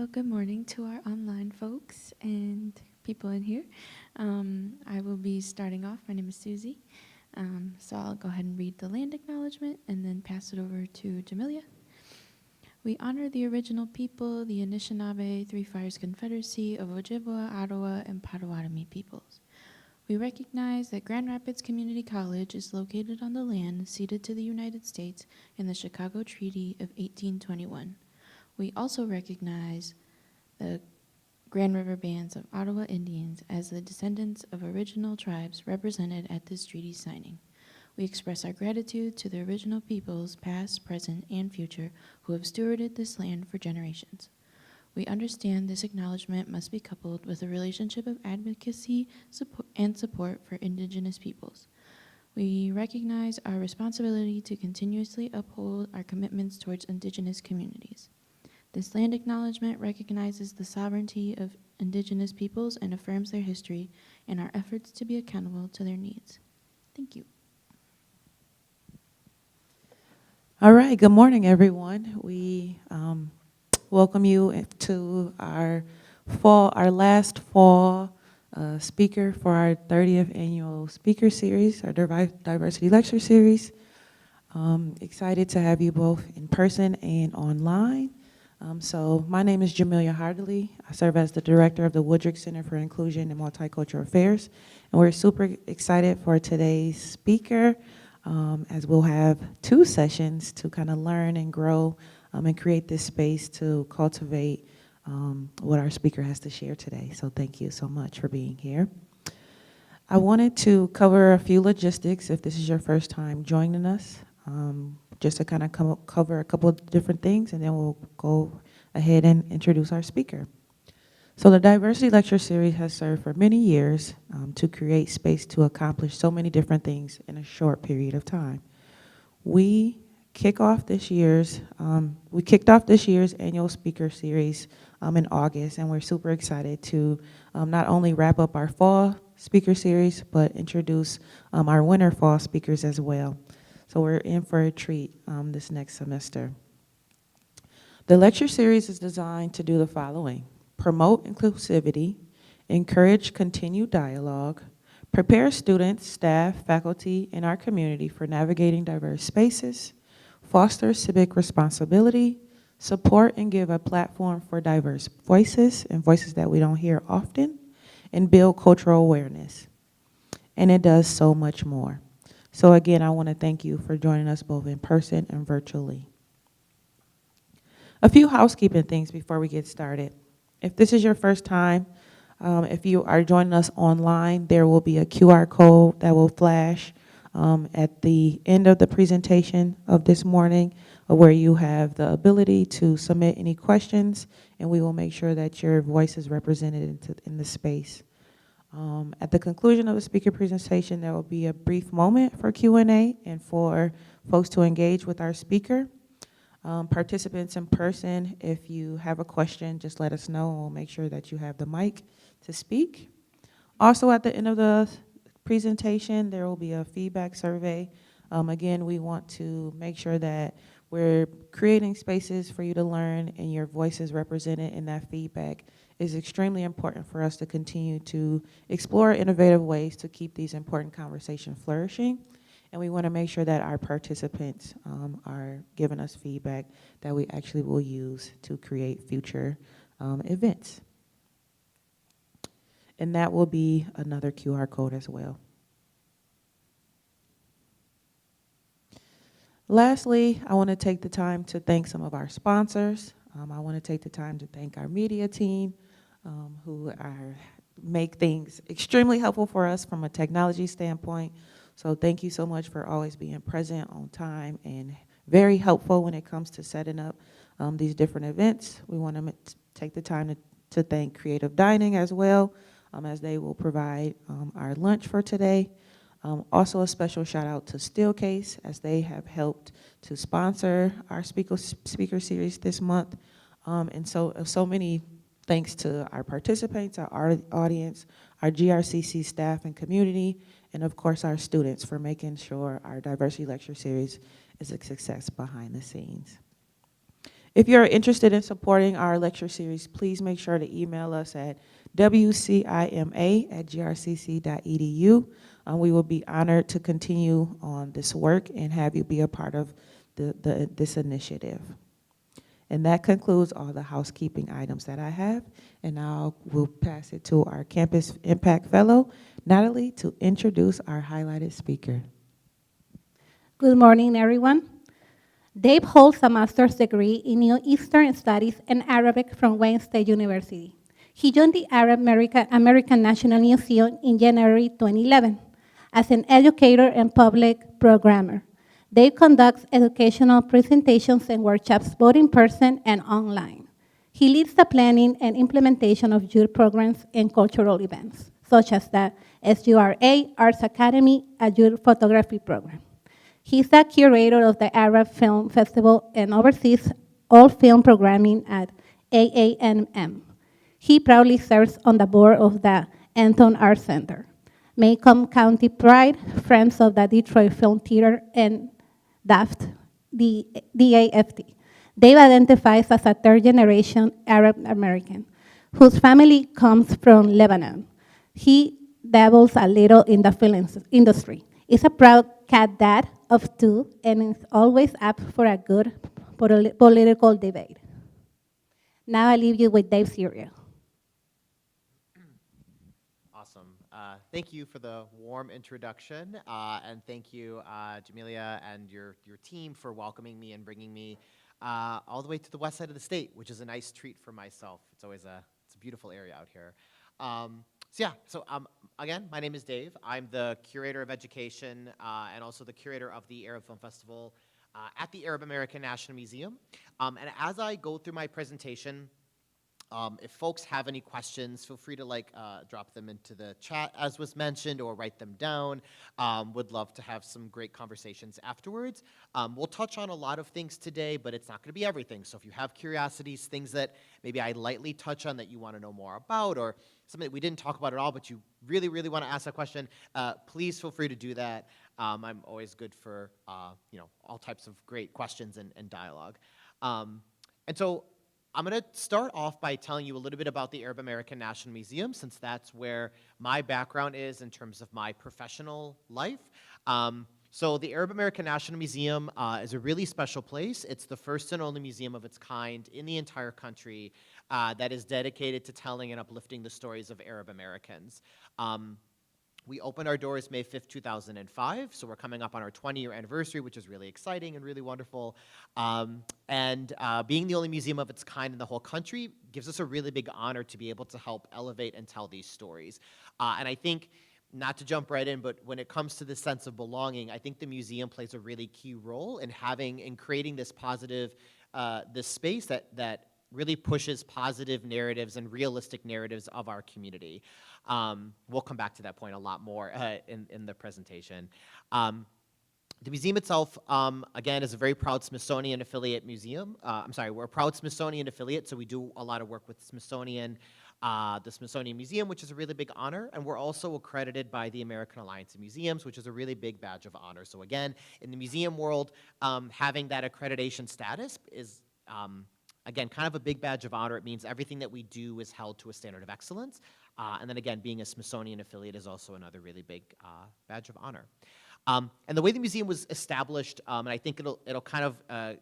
Well, good morning to our online folks and people in here. I will be starting off. My name is Susie. So I'll go ahead and read the land acknowledgement and then pass it over to Jamelia. We honor the original people, the Anishinaabe, Three Fires Confederacy of Ojibwa, Ottawa, and Potawatomi peoples. We recognize that Grand Rapids Community College is located on the land ceded to the United States in the Chicago Treaty of 1821. We also recognize the Grand River Bands of Ottawa Indians as the descendants of original tribes represented at this treaty signing. We express our gratitude to the original peoples, past, present, and future, who have stewarded this land for generations. We understand this acknowledgement must be coupled with a relationship of advocacy and support for Indigenous peoples. We recognize our responsibility to continuously uphold our commitments towards Indigenous communities. This land acknowledgement recognizes the sovereignty of Indigenous peoples and affirms their history and our efforts to be accountable to their needs. Thank you. All right, good morning, everyone. We welcome you to our last fall speaker for our 30th annual speaker series, our diversity lecture series. Excited to have you both in person and online. So my name is Jamelia Hartley. I serve as the director of the Woodrick Center for Inclusion and Multicultural Affairs, and we're super excited for today's speaker, as we'll have 2 sessions to kind of learn and grow and create this space to cultivate what our speaker has to share today. So thank you so much for being here. I wanted to cover a few logistics if this is your first time joining us, just to kind of cover a couple of different things, and then we'll go ahead and introduce our speaker. So the Diversity Lecture Series has served for many years to create space to accomplish so many different things in a short period of time. We kicked off this year's annual speaker series in August, and we're super excited to not only wrap up our fall speaker series, but introduce our winter fall speakers as well. So we're in for a treat this next semester. The lecture series is designed to do the following: promote inclusivity, encourage continued dialogue, prepare students, staff, faculty, and our community for navigating diverse spaces, foster civic responsibility, support and give a platform for diverse voices and voices that we don't hear often, and build cultural awareness. And it does so much more. So again, I want to thank you for joining us both in person and virtually. A few housekeeping things before we get started. If this is your first time, if you are joining us online, there will be a QR code that will flash at the end of the presentation of this morning, where you have the ability to submit any questions, and we will make sure that your voice is represented in the space. At the conclusion of the speaker presentation, there will be a brief moment for Q&A and for folks to engage with our speaker. Participants in person, if you have a question, just let us know, and we'll make sure that you have the mic to speak. Also, at the end of the presentation, there will be a feedback survey. Again, we want to make sure that we're creating spaces for you to learn and your voice is represented in that feedback. Is extremely important for us to continue to explore innovative ways to keep these important conversations flourishing. And we want to make sure that our participants are giving us feedback that we actually will use to create future events. And that will be another QR code as well. Lastly, I want to take the time to thank some of our sponsors. I want to take the time to thank our media team, who make things extremely helpful for us from a technology standpoint. So thank you so much for always being present on time and very helpful when it comes to setting up these different events. We want to take the time to thank Creative Dining as well, as they will provide our lunch for today. Also a special shout out to Steelcase, as they have helped to sponsor our speaker series this month. And so many thanks to our participants, our audience, our GRCC staff and community, and of course our students for making sure our diversity lecture series is a success behind the scenes. If you're interested in supporting our lecture series, please make sure to email us at wcima@grcc.edu. We will be honored to continue on this work and have you be a part of this initiative. And that concludes all the housekeeping items that I have. And now we'll pass it to our Campus Impact Fellow, Natalie, to introduce our highlighted speaker. Good morning, everyone. Dave holds a master's degree in Near Eastern Studies and Arabic from Wayne State University. He joined the Arab American National Museum in January 2011 as an educator and public programmer. Dave conducts educational presentations and workshops both in person and online. He leads the planning and implementation of youth programs and cultural events, such as the SURA Arts Academy, a youth photography program. He's the curator of the Arab Film Festival and oversees all film programming at AANM. He proudly serves on the board of the Anton Art Center, Macomb County Pride, Friends of the Detroit Film Theater, and DAFT, the DAFT. Dave identifies as a third-generation Arab American whose family comes from Lebanon. He dabbles a little in the film industry. Is a proud cat dad of two and is always up for a good political debate. Now I leave you with Dave Serio. Awesome. Thank you for the warm introduction, and thank you, Jamelia, and your team for welcoming me and bringing me all the way to the west side of the state, which is a nice treat for myself. It's always it's a beautiful area out here. Again, my name is Dave. I'm the curator of education and also the curator of the Arab Film Festival at the Arab American National Museum. And as I go through my presentation, if folks have any questions, feel free to drop them into the chat as was mentioned or write them down. Would love to have some great conversations afterwards. We'll touch on a lot of things today, but it's not going to be everything. So if you have curiosities, things that maybe I lightly touch on that you want to know more about, or something that we didn't talk about at all, but you really, really want to ask a question, please feel free to do that. I'm always good for all types of great questions and dialogue. And so I'm going to start off by telling you a little bit about the Arab American National Museum, since that's where my background is in terms of my professional life. So the Arab American National Museum is a really special place. It's the first and only museum of its kind in the entire country that is dedicated to telling and uplifting the stories of Arab Americans. We opened our doors May 5th, 2005, so we're coming up on our 20-year anniversary, which is really exciting and really wonderful. Being the only museum of its kind in the whole country gives us a really big honor to be able to help elevate and tell these stories. And I think, not to jump right in, but when it comes to this sense of belonging, I think the museum plays a really key role in creating this positive, this space that really pushes positive narratives and realistic narratives of our community. We'll come back to that point a lot more in the presentation. The museum itself, again, is a very proud Smithsonian affiliate museum. We're a proud Smithsonian affiliate, so we do a lot of work with the Smithsonian Museum, which is a really big honor, and we're also accredited by the American Alliance of Museums, which is a really big badge of honor. So again, in the museum world, having that accreditation status is again, kind of a big badge of honor. It means everything that we do is held to a standard of excellence. And then again, being a Smithsonian affiliate is also another really big badge of honor. And the way the museum was established, and I think it'll kind of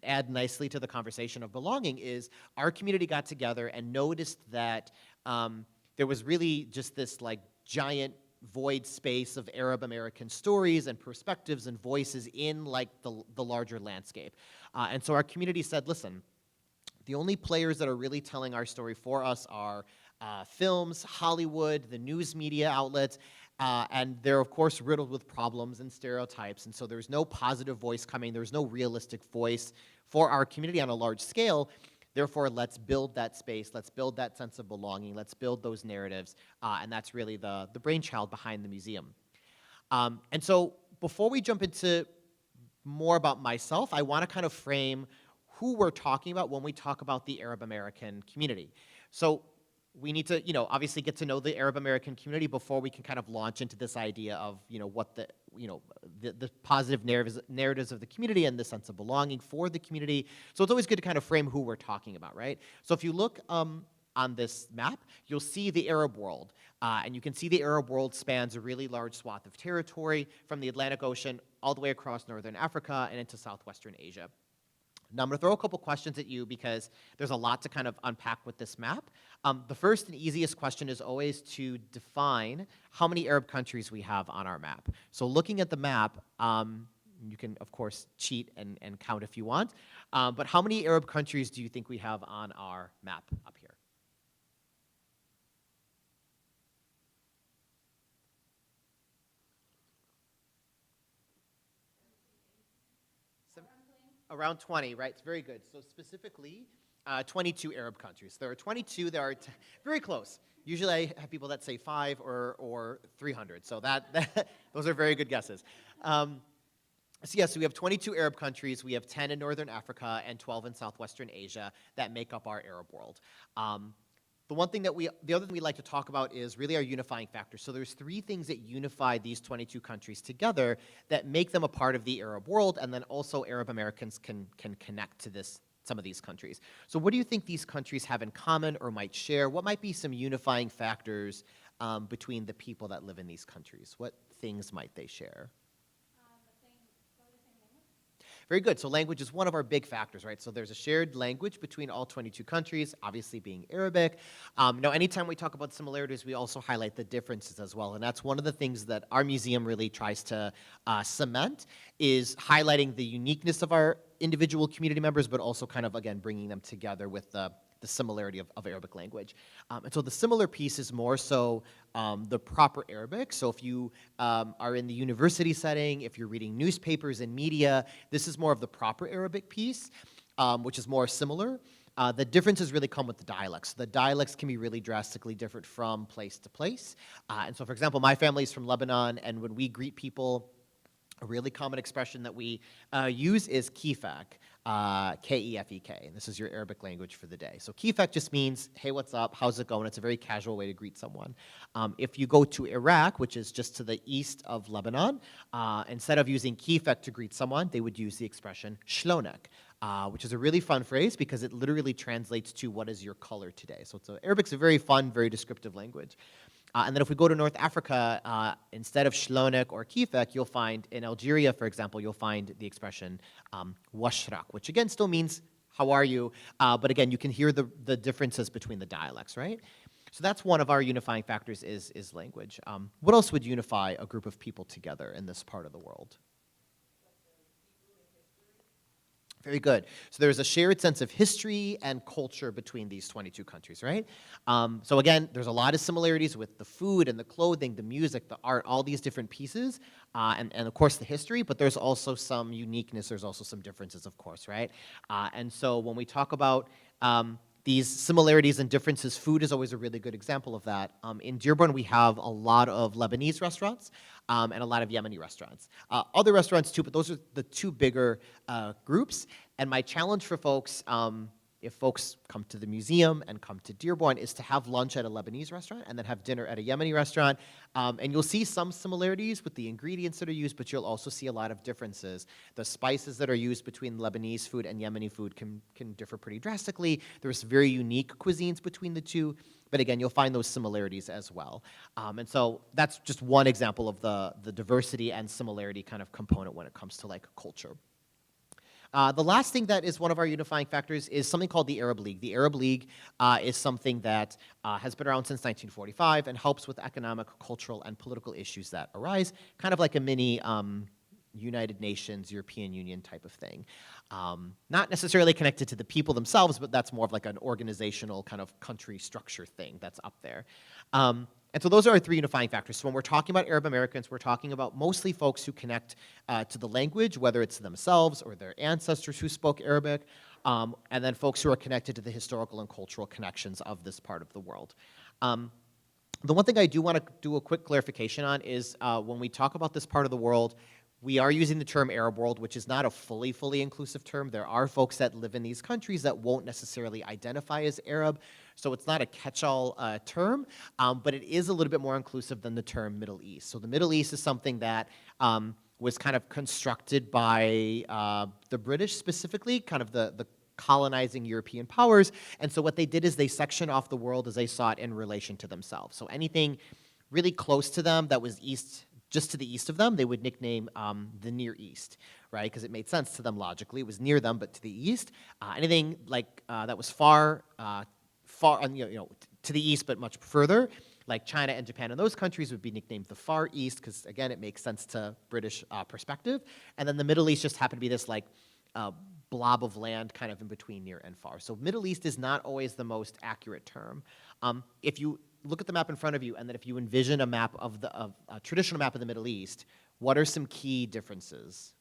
add nicely to the conversation of belonging, is our community got together and noticed that there was really just this giant void space of Arab American stories and perspectives and voices in the larger landscape. And so our community said, listen, the only players that are really telling our story for us are films, Hollywood, the news media outlets, and they're, of course, riddled with problems and stereotypes, and so there's no positive voice coming, there's no realistic voice for our community on a large scale. Therefore, let's build that space, let's build that sense of belonging, let's build those narratives, and that's really the brainchild behind the museum. And so before we jump into more about myself, I want to kind of frame who we're talking about when we talk about the Arab American community. So we need to, obviously get to know the Arab American community before we can kind of launch into this idea of, what the positive narratives of the community and the sense of belonging for the community. So it's always good to kind of frame who we're talking about, right? So if you look on this map, you'll see the Arab world. And you can see the Arab world spans a really large swath of territory from the Atlantic Ocean all the way across northern Africa and into southwestern Asia. Now, I'm going to throw a couple questions at you because there's a lot to kind of unpack with this map. The first and easiest question is always to define how many Arab countries we have on our map. So looking at the map, you can, of course, cheat and count if you want. But how many Arab countries do you think we have on our map up here? Around 20, right? It's very good. So specifically, 22 Arab countries. There are 22. There are very close. Usually, I have people that say 5 or 300. So those are very good guesses. So we have 22 Arab countries. We have 10 in northern Africa and 12 in southwestern Asia that make up our Arab world. The other thing we like to talk about is really our unifying factors. So there's 3 things that unify these 22 countries together that make them a part of the Arab world, and then also Arab Americans can connect to some of these countries. So what do you think these countries have in common or might share? What might be some unifying factors between the people that live in these countries? What things might they share? Very good. So language is one of our big factors, right? So there's a shared language between all 22 countries, obviously being Arabic. Anytime we talk about similarities, we also highlight the differences as well. And that's one of the things that our museum really tries to cement, is highlighting the uniqueness of our individual community members, but also kind of, again, bringing them together with the similarity of Arabic language. And so the similar piece is more so the proper Arabic. So if you are in the university setting, if you're reading newspapers and media, this is more of the proper Arabic piece, which is more similar. The differences really come with the dialects. The dialects can be really drastically different from place to place. And so, for example, my family is from Lebanon, and when we greet people, a really common expression that we use is kifak, K-E-F-E-K, and this is your Arabic language for the day. So kifak just means, hey, what's up, how's it going? It's a very casual way to greet someone. If you go to Iraq, which is just to the east of Lebanon, instead of using kifak to greet someone, they would use the expression shlonek, which is a really fun phrase because it literally translates to what is your color today. So Arabic's a very fun, very descriptive language. And then if we go to North Africa, instead of shlonek or kifek, you'll find in Algeria, for example, you'll find the expression washrak, which again still means how are you, but again, you can hear the differences between the dialects, right? So that's one of our unifying factors is language. What else would unify a group of people together in this part of the world? Very good. So there's a shared sense of history and culture between these 22 countries, right? So again, there's a lot of similarities with the food and the clothing, the music, the art, all these different pieces, and of course the history, but there's also some uniqueness, there's also some differences, of course, right? And so when we talk about these similarities and differences, food is always a really good example of that. In Dearborn, we have a lot of Lebanese restaurants and a lot of Yemeni restaurants. Other restaurants too, but those are the 2 bigger groups. And my challenge for folks, if folks come to the museum and come to Dearborn, is to have lunch at a Lebanese restaurant and then have dinner at a Yemeni restaurant. And you'll see some similarities with the ingredients that are used, but you'll also see a lot of differences. The spices that are used between Lebanese food and Yemeni food can differ pretty drastically. There's very unique cuisines between the 2, but again, you'll find those similarities as well. And so that's just one example of the diversity and similarity kind of component when it comes to like culture. The last thing that is one of our unifying factors is something called the Arab League. The Arab League is something that has been around since 1945 and helps with economic, cultural, and political issues that arise, kind of like a mini United Nations, European Union type of thing. Not necessarily connected to the people themselves, but that's more of like an organizational kind of country structure thing that's up there. And so those are our 3 unifying factors. So when we're talking about Arab Americans, we're talking about mostly folks who connect to the language, whether it's themselves or their ancestors who spoke Arabic, and then folks who are connected to the historical and cultural connections of this part of the world. The one thing I do want to do a quick clarification on is when we talk about this part of the world, we are using the term Arab world, which is not a fully inclusive term. There are folks that live in these countries that won't necessarily identify as Arab. So it's not a catch-all term, but it is a little bit more inclusive than the term Middle East. So the Middle East is something that was kind of constructed by the British specifically, kind of the colonizing European powers. And so what they did is they sectioned off the world as they saw it in relation to themselves. So anything really close to them that was east, just to the east of them, they would nickname the Near East, right? Because it made sense to them logically. It was near them, but to the east. Anything like that was far, to the east, but much further, like China and Japan and those countries would be nicknamed the Far East, because again, it makes sense to British perspective. And then the Middle East just happened to be this like blob of land kind of in between near and far. So Middle East is not always the most accurate term. If you look at the map in front of you, and then if you envision a map of a traditional map of the Middle East, what are some key differences,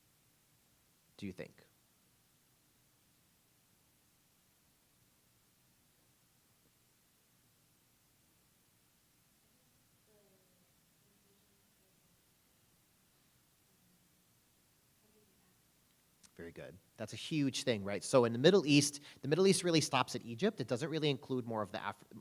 do you think? Very good. That's a huge thing, right? So in the Middle East really stops at Egypt. It doesn't really include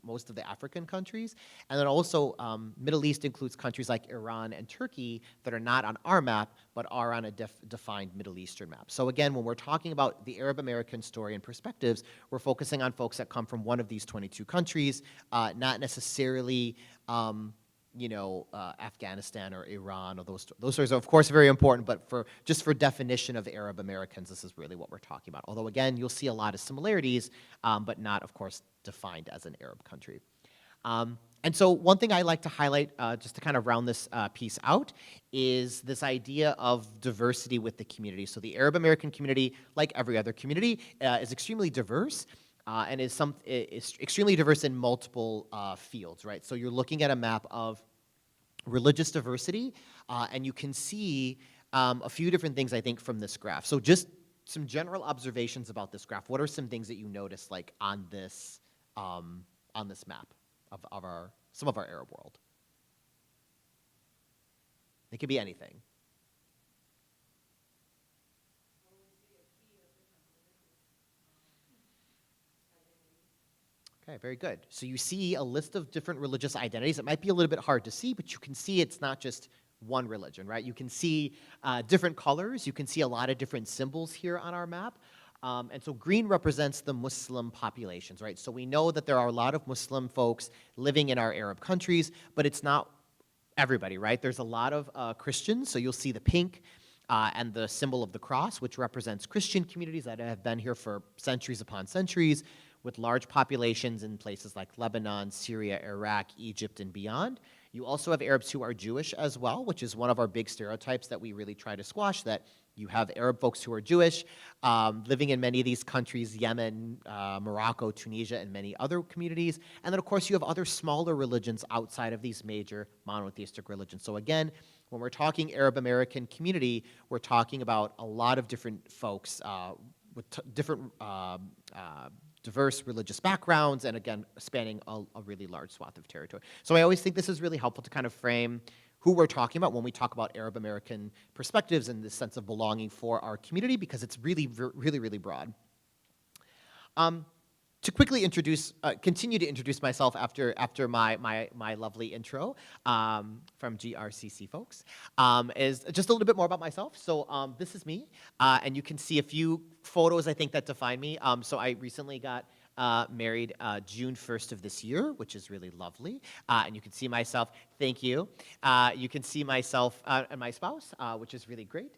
most of the African countries. And then also, Middle East includes countries like Iran and Turkey that are not on our map, but are on a defined Middle Eastern map. So again, when we're talking about the Arab American story and perspectives, we're focusing on folks that come from one of these 22 countries, not necessarily Afghanistan or Iran, or those stories are of course very important, but just for definition of Arab Americans, this is really what we're talking about. Although again, you'll see a lot of similarities, but not of course defined as an Arab country. And so one thing I like to highlight, just to kind of round this piece out, is this idea of diversity with the community. So the Arab American community, like every other community, is extremely diverse. And is extremely diverse in multiple fields, right? So you're looking at a map of religious diversity, and you can see a few different things, I think, from this graph. So just some general observations about this graph. What are some things that you notice, like on this map of some of our Arab world? It could be anything. Okay, very good. So you see a list of different religious identities. It might be a little bit hard to see, but you can see it's not just one religion, right? You can see different colors. You can see a lot of different symbols here on our map. And so green represents the Muslim populations, right? So we know that there are a lot of Muslim folks living in our Arab countries, but it's not everybody, right? There's a lot of Christians, so you'll see the pink and the symbol of the cross, which represents Christian communities that have been here for centuries upon centuries, with large populations in places like Lebanon, Syria, Iraq, Egypt, and beyond. You also have Arabs who are Jewish as well, which is one of our big stereotypes that we really try to squash, that you have Arab folks who are Jewish living in many of these countries, Yemen, Morocco, Tunisia, and many other communities. And then, of course, you have other smaller religions outside of these major monotheistic religions. So again, when we're talking Arab American community, we're talking about a lot of different folks with different diverse religious backgrounds, and again, spanning a really large swath of territory. So I always think this is really helpful to kind of frame who we're talking about when we talk about Arab American perspectives and this sense of belonging for our community, because it's really, really, really broad. To quickly continue to introduce myself after my lovely intro from GRCC folks, is just a little bit more about myself. So this is me, and you can see a few photos, I think, that define me. So I recently got married June 1st of this year, which is really lovely. And you can see myself, thank you. You can see myself and my spouse, which is really great.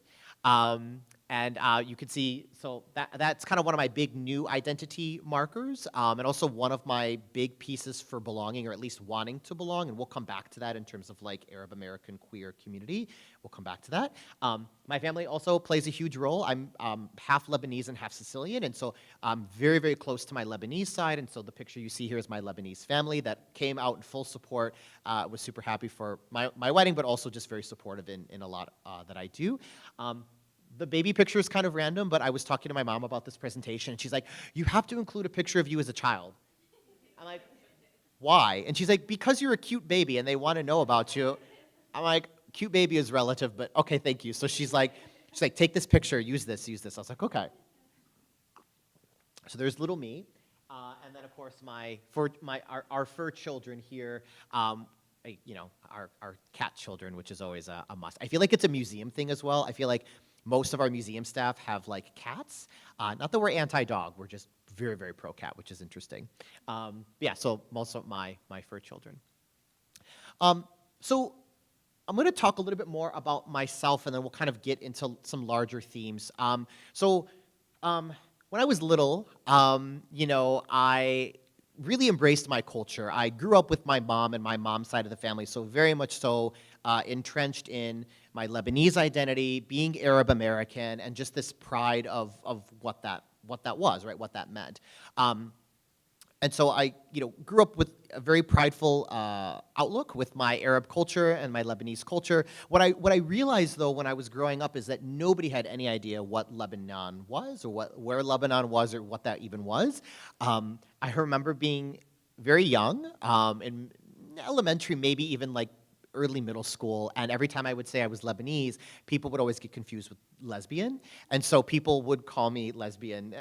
And you can see, so that's kind of one of my big new identity markers, and also one of my big pieces for belonging, or at least wanting to belong, and we'll come back to that in terms of like Arab American queer community. We'll come back to that. My family also plays a huge role. I'm half Lebanese and half Sicilian, and so I'm very, very close to my Lebanese side, and so the picture you see here is my Lebanese family that came out in full support, was super happy for my wedding, but also just very supportive in a lot that I do. The baby picture is kind of random, but I was talking to my mom about this presentation, and she's like, you have to include a picture of you as a child. I'm like, why? And she's like, because you're a cute baby, and they want to know about you. I'm like, cute baby is relative, but okay, thank you. So she's like, take this picture, use this. I was like, okay. So there's little me. and then of course our fur children here, our cat children, which is always a must. I feel like it's a museum thing as well. I feel like most of our museum staff have like cats. Not that we're anti-dog, we're just very, very pro-cat, which is interesting. Yeah, so most of my fur children. So I'm going to talk a little bit more about myself, and then we'll kind of get into some larger themes. When I was little, I really embraced my culture. I grew up with my mom and my mom's side of the family, so very much so entrenched in my Lebanese identity, being Arab American, and just this pride of what that was, right? What that meant. And so I, grew up with a very prideful outlook with my Arab culture and my Lebanese culture. What I realized, though, when I was growing up is that nobody had any idea what Lebanon was, or where Lebanon was, or what that even was. I remember being very young, in elementary, maybe even like early middle school, and every time I would say I was Lebanese, people would always get confused with lesbian, and so people would call me lesbian,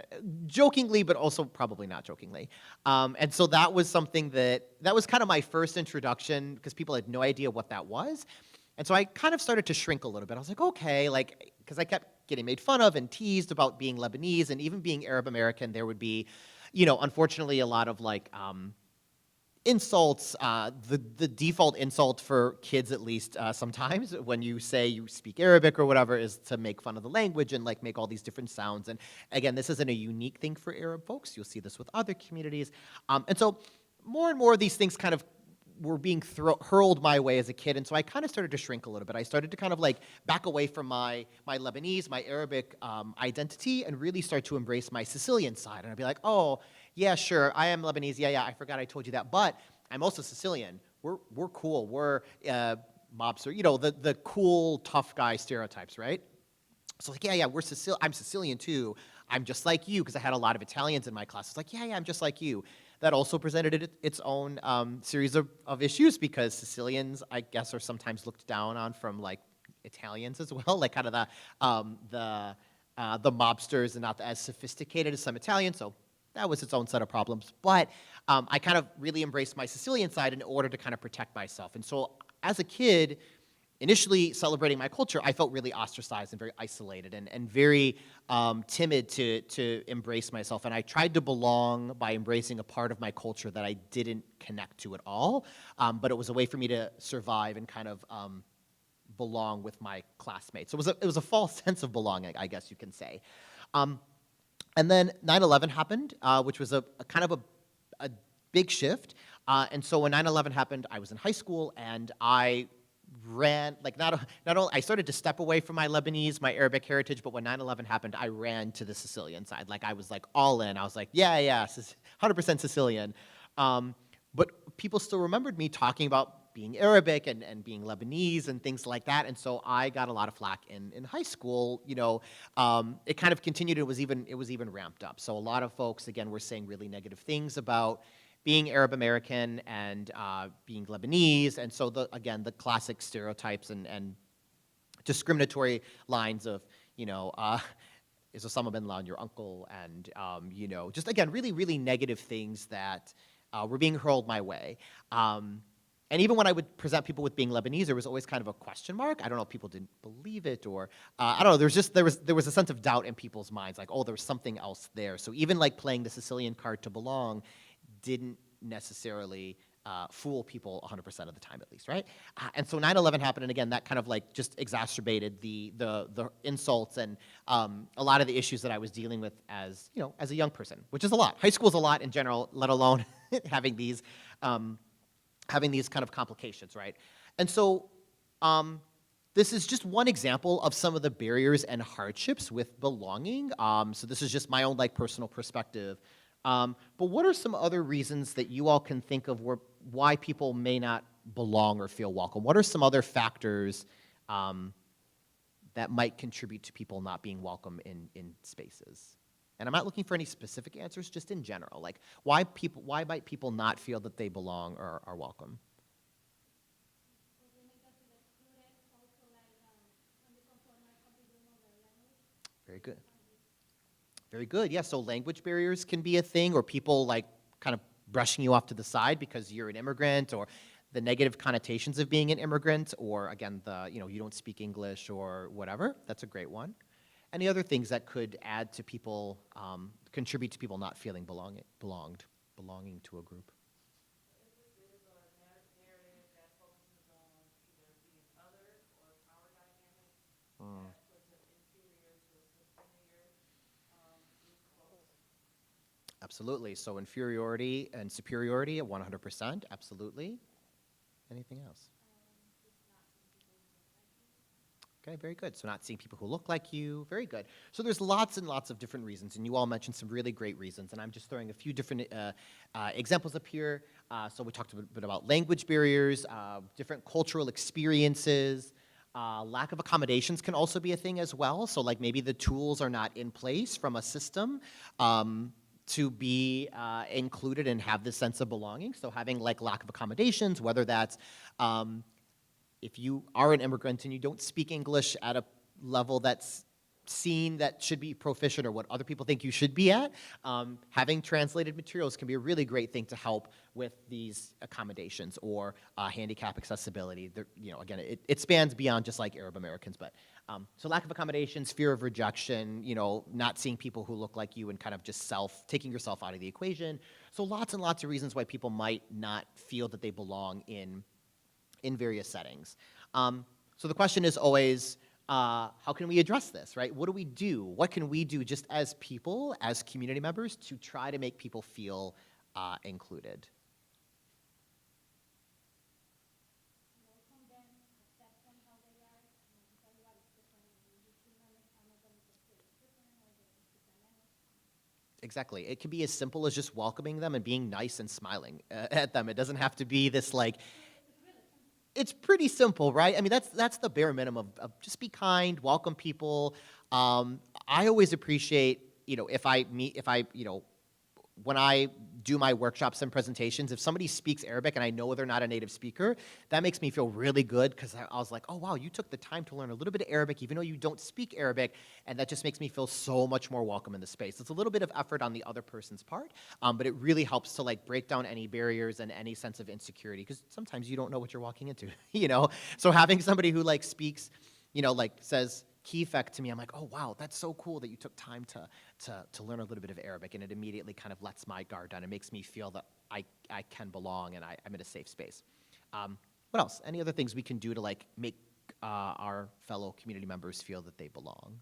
jokingly, but also probably not jokingly. And so that was something that was kind of my first introduction, because people had no idea what that was. And so I kind of started to shrink a little bit. I was like, okay, because I kept getting made fun of and teased about being Lebanese, and even being Arab American, there would be, unfortunately, a lot of insults. The default insult for kids, at least sometimes, when you say you speak Arabic or whatever, is to make fun of the language and make all these different sounds. And again, this isn't a unique thing for Arab folks. You'll see this with other communities. And so more and more of these things kind of were being hurled my way as a kid, and so I kind of started to shrink a little bit. I started to kind of back away from my Lebanese, my Arabic identity, and really start to embrace my Sicilian side. And I'd be like, oh, yeah, sure, I am Lebanese. Yeah, I forgot I told you that, but I'm also Sicilian. We're cool. We're mobster. The cool tough guy stereotypes, right? So yeah, I'm Sicilian too. I'm just like you, because I had a lot of Italians in my class. It's like, yeah, I'm just like you. That also presented its own series of issues, because Sicilians, I guess, are sometimes looked down on from Italians as well, kind of the mobsters and not as sophisticated as some Italians. So that was its own set of problems. But I kind of really embraced my Sicilian side in order to kind of protect myself. And so as a kid, initially celebrating my culture, I felt really ostracized and very isolated and very timid to embrace myself. And I tried to belong by embracing a part of my culture that I didn't connect to at all. But it was a way for me to survive and kind of belong with my classmates. So it was a false sense of belonging, I guess you can say. And then 9/11 happened, which was a kind of a big shift. And so when 9/11 happened, I was in high school, and I ran, not only I started to step away from my Lebanese, my Arabic heritage, but when 9/11 happened, I ran to the Sicilian side. I was all in. I was like, yeah, 100% Sicilian. But people still remembered me talking about being Arabic and being Lebanese and things like that. And so I got a lot of flack in high school. It kind of continued. It was even ramped up. So a lot of folks, again, were saying really negative things about being Arab American and being Lebanese. And so again, the classic stereotypes and discriminatory lines of, is Osama bin Laden your uncle? And, just again, really, really negative things that were being hurled my way. And even when I would present people with being Lebanese, there was always kind of a question mark. I don't know if people didn't believe it, or I don't know. There was a sense of doubt in people's minds, oh, there was something else there. So even playing the Sicilian card to belong didn't necessarily fool people 100% of the time, at least, right? And so 9/11 happened, and again, that kind of just exacerbated the insults and a lot of the issues that I was dealing with as a young person, which is a lot. High school is a lot in general, let alone having these kind of complications, right? And so this is just one example of some of the barriers and hardships with belonging. So this is just my own personal perspective. But what are some other reasons that you all can think of why people may not belong or feel welcome? What are some other factors that might contribute to people not being welcome in spaces? And I'm not looking for any specific answers, just in general. Why might people not feel that they belong or are welcome? Very good. Very good. Yeah, so language barriers can be a thing, or people kind of brushing you off to the side because you're an immigrant, or the negative connotations of being an immigrant, or again, you don't speak English or whatever. That's a great one. Any other things that could add to people, contribute to people not feeling belonging to a group? Absolutely. So inferiority and superiority at 100%. Absolutely. Anything else? Okay, very good. So not seeing people who look like you. Very good. So there's lots and lots of different reasons, and you all mentioned some really great reasons, and I'm just throwing a few different examples up here. So we talked a bit about language barriers, different cultural experiences. Lack of accommodations can also be a thing as well. So like maybe the tools are not in place from a system to be included and have this sense of belonging. So having like lack of accommodations, whether that's if you are an immigrant and you don't speak English at a level that's seen that should be proficient or what other people think you should be at, having translated materials can be a really great thing to help with these accommodations or handicap accessibility. Again, it spans beyond just like Arab Americans, but so lack of accommodations, fear of rejection, not seeing people who look like you and kind of just taking yourself out of the equation. So lots and lots of reasons why people might not feel that they belong in various settings. So the question is always, how can we address this, right? What do we do? What can we do just as people, as community members, to try to make people feel included? Exactly. It can be as simple as just welcoming them and being nice and smiling at them. It doesn't have to be this like, it's pretty simple, right? I mean, that's the bare minimum of just be kind, welcome people. I always appreciate, when I do my workshops and presentations, if somebody speaks Arabic and I know they're not a native speaker, that makes me feel really good because I was like, oh, wow, you took the time to learn a little bit of Arabic, even though you don't speak Arabic, and that just makes me feel so much more welcome in the space. It's a little bit of effort on the other person's part, but it really helps to like break down any barriers and any sense of insecurity because sometimes you don't know what you're walking into, So having somebody who like speaks, says key effect to me, I'm like, oh, wow, that's so cool that you took time to learn a little bit of Arabic, and it immediately kind of lets my guard down. It makes me feel that I can belong and I'm in a safe space. What else? Any other things we can do to like make our fellow community members feel that they belong?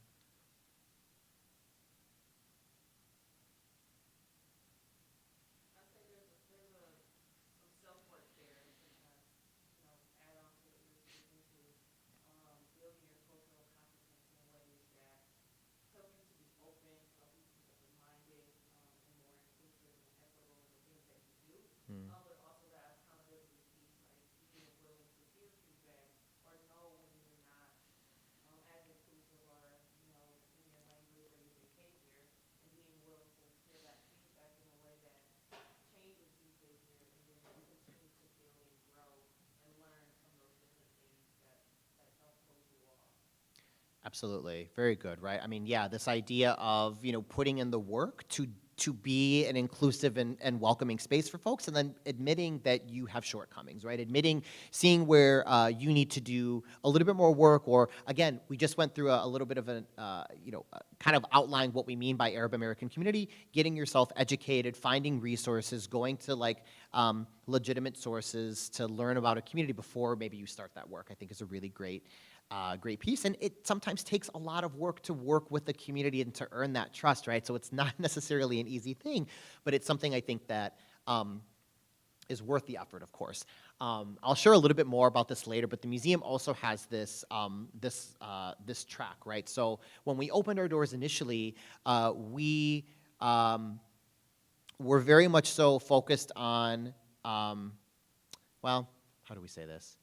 Absolutely. Very good, right? I mean, yeah, this idea of, putting in the work to be an inclusive and welcoming space for folks, and then admitting that you have shortcomings, right? Seeing where you need to do a little bit more work, or again, we just went through a little bit of kind of outline what we mean by Arab American community, getting yourself educated, finding resources, going to like legitimate sources to learn about a community before maybe you start that work, I think is a really great piece. And it sometimes takes a lot of work to work with the community and to earn that trust, right? So it's not necessarily an easy thing, but it's something I think that is worth the effort, of course. I'll share a little bit more about this later, but the museum also has this track, right? So when we opened our doors initially, we were very much so focused on, well, how do we say this?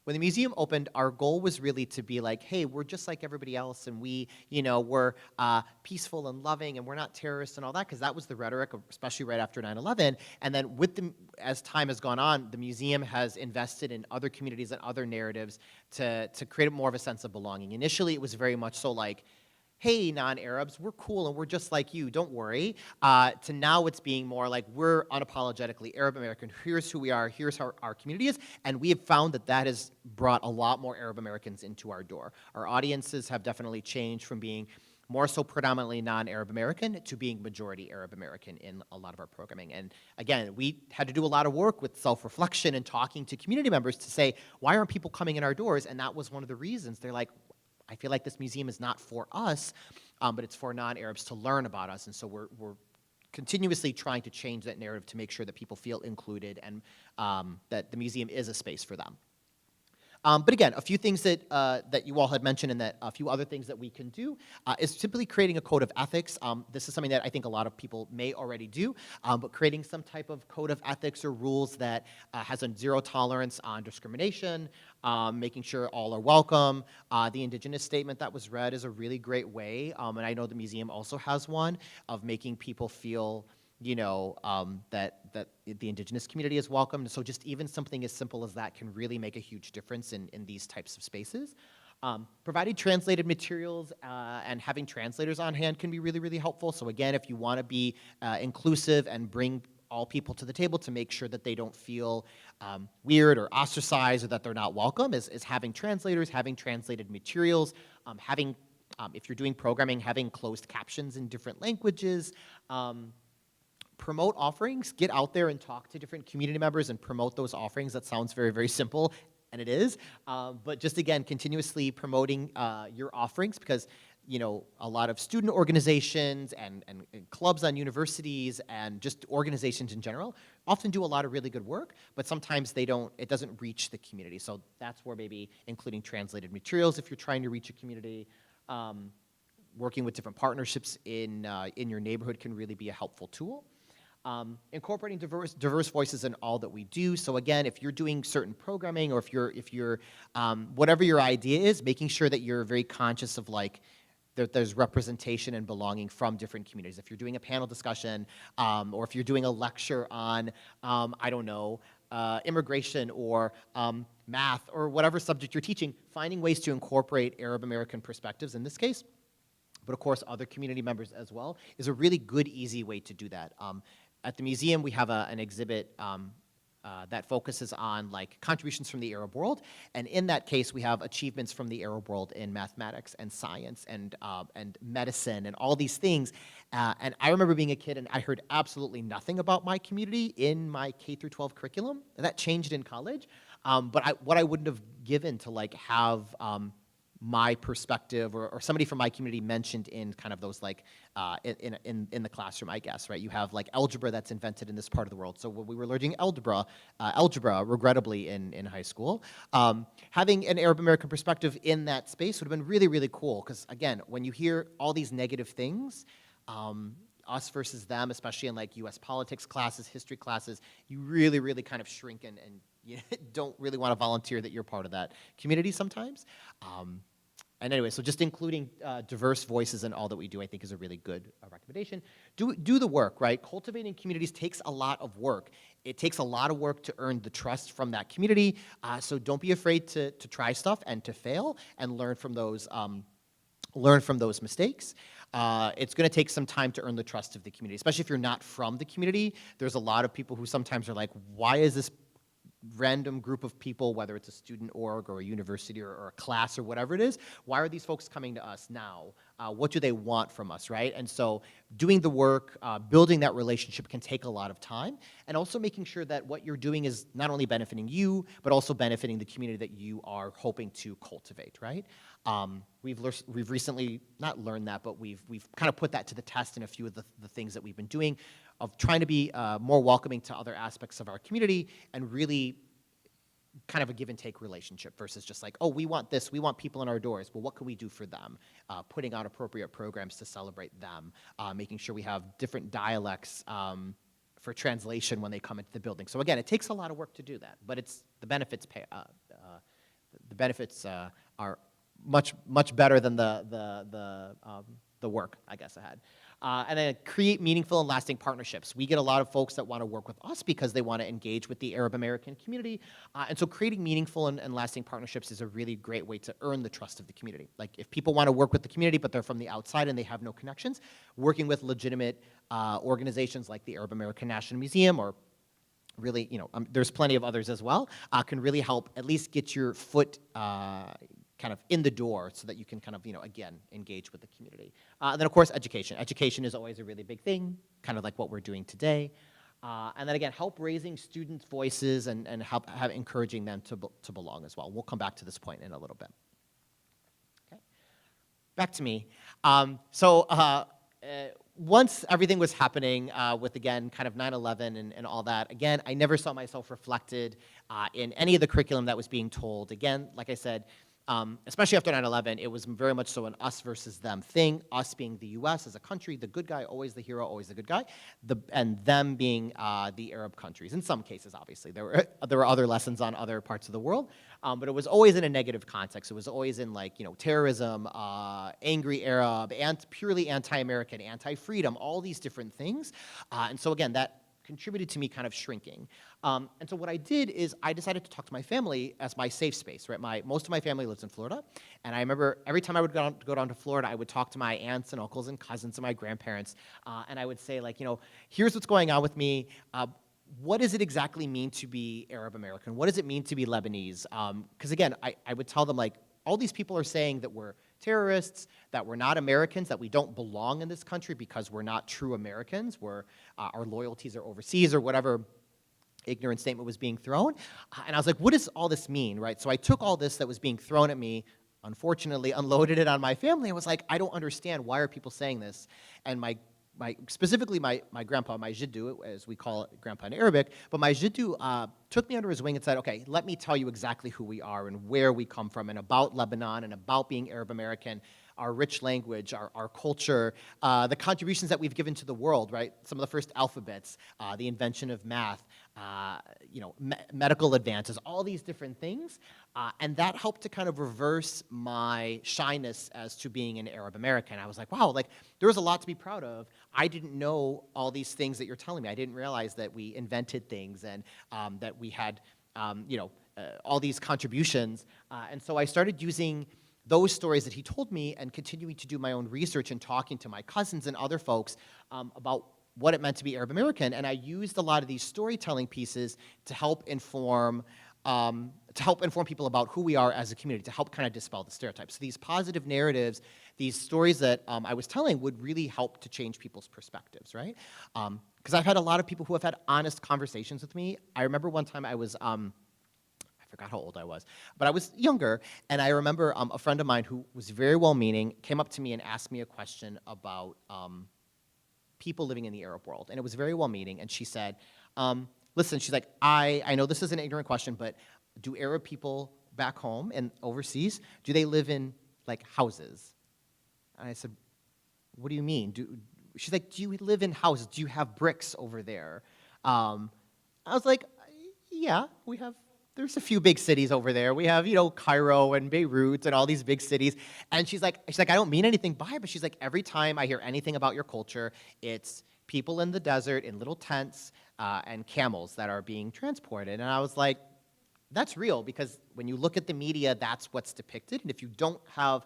When the museum opened, our goal was really to be like, hey, we're just like everybody else, and we're peaceful and loving, and we're not terrorists and all that, because that was the rhetoric, especially right after 9/11. And then as time has gone on, the museum has invested in other communities and other narratives to create more of a sense of belonging. Initially, it was very much so like, hey, non-Arabs, we're cool and we're just like you, don't worry, to now it's being more like, we're unapologetically Arab American, here's who we are, here's how our community is, and we have found that that has brought a lot more Arab Americans into our door. Our audiences have definitely changed from being more so predominantly non-Arab American to being majority Arab American in a lot of our programming. And again, we had to do a lot of work with self-reflection and talking to community members to say, why aren't people coming in our doors? And that was one of the reasons. They're like, I feel like this museum is not for us, but it's for non-Arabs to learn about us. And so we're continuously trying to change that narrative to make sure that people feel included and that the museum is a space for them. But again, a few things that, that you all had mentioned and that a few other things that we can do is simply creating a code of ethics. This is something that I think a lot of people may already do, but creating some type of code of ethics or rules that has a zero tolerance on discrimination, making sure all are welcome. The Indigenous statement that was read is a really great way, and I know the museum also has one, of making people feel that the Indigenous community is welcome. So just even something as simple as that can really make a huge difference in these types of spaces. Providing translated materials and having translators on hand can be really, really helpful. So again, if you want to be inclusive and bring all people to the table to make sure that they don't feel weird or ostracized or that they're not welcome, is having translators, having translated materials, having, if you're doing programming, having closed captions in different languages, promote offerings, get out there and talk to different community members and promote those offerings. That sounds very, very simple, and it is. But just again, continuously promoting your offerings, because a lot of student organizations and clubs on universities and just organizations in general often do a lot of really good work, but sometimes it doesn't reach the community. So that's where maybe including translated materials if you're trying to reach a community, working with different partnerships in your neighborhood can really be a helpful tool. Incorporating diverse voices in all that we do. So again, if you're doing certain programming, or if you're whatever your idea is, making sure that you're very conscious of that there's representation and belonging from different communities. If you're doing a panel discussion, or if you're doing a lecture on, I don't know, immigration or math or whatever subject you're teaching, finding ways to incorporate Arab American perspectives in this case, but of course other community members as well, is a really good, easy way to do that. At the museum, we have an exhibit that focuses on contributions from the Arab world, and in that case, we have achievements from the Arab world in mathematics and science and medicine and all these things. And I remember being a kid, and I heard absolutely nothing about my community in my K-12 curriculum. And that changed in college, but what I wouldn't have given to have my perspective or somebody from my community mentioned in kind of those in the classroom, I guess, right? You have algebra that's invented in this part of the world. So when we were learning algebra, regrettably in high school, having an Arab American perspective in that space would have been really, really cool. Because again, when you hear all these negative things, us versus them, especially in US politics classes, history classes, you really, really kind of shrink and you don't really want to volunteer that you're part of that community sometimes. And anyway, so just including diverse voices in all that we do, I think, is a really good recommendation. Do the work, right? Cultivating communities takes a lot of work. It takes a lot of work to earn the trust from that community. So don't be afraid to try stuff and to fail and learn from those mistakes. It's going to take some time to earn the trust of the community, especially if you're not from the community. There's a lot of people who sometimes are like, why is this random group of people, whether it's a student org or a university or a class or whatever it is, why are these folks coming to us now? What do they want from us, right? And so doing the work, building that relationship can take a lot of time, and also making sure that what you're doing is not only benefiting you, but also benefiting the community that you are hoping to cultivate, right? We've recently, not learned that, but we've kind of put that to the test in a few of the things that we've been doing, of trying to be more welcoming to other aspects of our community and really kind of a give and take relationship versus just oh, we want this, we want people in our doors, well, what can we do for them? Putting out appropriate programs to celebrate them, making sure we have different dialects for translation when they come into the building. So again, it takes a lot of work to do that, but the benefits are much better than the work, I guess, ahead. And then create meaningful and lasting partnerships. We get a lot of folks that want to work with us because they want to engage with the Arab American community. And so creating meaningful and lasting partnerships is a really great way to earn the trust of the community. Like if people want to work with the community, but they're from the outside and they have no connections, working with legitimate organizations like the Arab American National Museum, or really, there's plenty of others as well, can really help at least get your foot kind of in the door so that you can kind of, again, engage with the community. And then, of course, education. Education is always a really big thing, kind of like what we're doing today. And then, again, help raising students' voices and help encouraging them to belong as well. We'll come back to this point in a little bit. Okay. Back to me. Once everything was happening with, again, kind of 9/11 and all that, again, I never saw myself reflected in any of the curriculum that was being told. Again, like I said, especially after 9/11, it was very much so an us versus them thing, us being the US as a country, the good guy, always the hero, always the good guy, and them being the Arab countries. In some cases, obviously. There were other lessons on other parts of the world, but it was always in a negative context. It was always in, like, terrorism, angry Arab, purely anti-American, anti-freedom, all these different things. And so, again, that contributed to me kind of shrinking. And so what I did is I decided to talk to my family as my safe space, right? Most of my family lives in Florida, and I remember every time I would go down to Florida, I would talk to my aunts and uncles and cousins and my grandparents, and I would say, like, here's what's going on with me. What does it exactly mean to be Arab American? What does it mean to be Lebanese? Because again, I would tell them, like, all these people are saying that we're terrorists, that we're not Americans, that we don't belong in this country because we're not true Americans, our loyalties are overseas, or whatever ignorant statement was being thrown. And I was like, what does all this mean, right? So I took all this that was being thrown at me, unfortunately, unloaded it on my family, and was like, I don't understand, why are people saying this? And specifically my grandpa, my jiddu, as we call it, grandpa in Arabic, but my jiddu took me under his wing and said, okay, let me tell you exactly who we are and where we come from and about Lebanon and about being Arab American, our rich language, our culture, the contributions that we've given to the world, right? Some of the first alphabets, the invention of math, medical advances, all these different things. And that helped to kind of reverse my shyness as to being an Arab American. I was like, wow, like, there was a lot to be proud of. I didn't know all these things that you're telling me. I didn't realize that we invented things and that we had, all these contributions. And so I started using those stories that he told me and continuing to do my own research and talking to my cousins and other folks about what it meant to be Arab American. And I used a lot of these storytelling pieces to help inform people about who we are as a community, to help kind of dispel the stereotypes. So these positive narratives, these stories that I was telling would really help to change people's perspectives, right? Because I've had a lot of people who have had honest conversations with me. I remember one time I was, I forgot how old I was, but I was younger, and I remember a friend of mine who was very well-meaning came up to me and asked me a question about people living in the Arab world, and it was very well-meaning, and she said, listen, she's like, I know this is an ignorant question, but do Arab people back home and overseas, do they live in, like, houses? And I said, what do you mean? She's like, do you live in houses? Do you have bricks over there? I was like, yeah, there's a few big cities over there. We have, Cairo and Beirut and all these big cities. And she's like, I don't mean anything by it, but she's like, every time I hear anything about your culture, it's people in the desert in little tents and camels that are being transported. And I was like, that's real, because when you look at the media, that's what's depicted. And if you don't have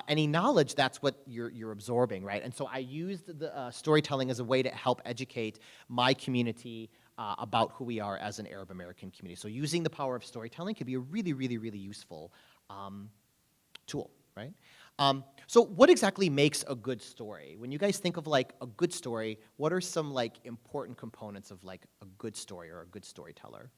any knowledge, that's what you're absorbing, right? And so I used the storytelling as a way to help educate my community about who we are as an Arab American community. So using the power of storytelling can be a really, really, really useful tool, right? So what exactly makes a good story? When you guys think of, like, a good story, what are some, like, important components of, like, a good story or a good storyteller?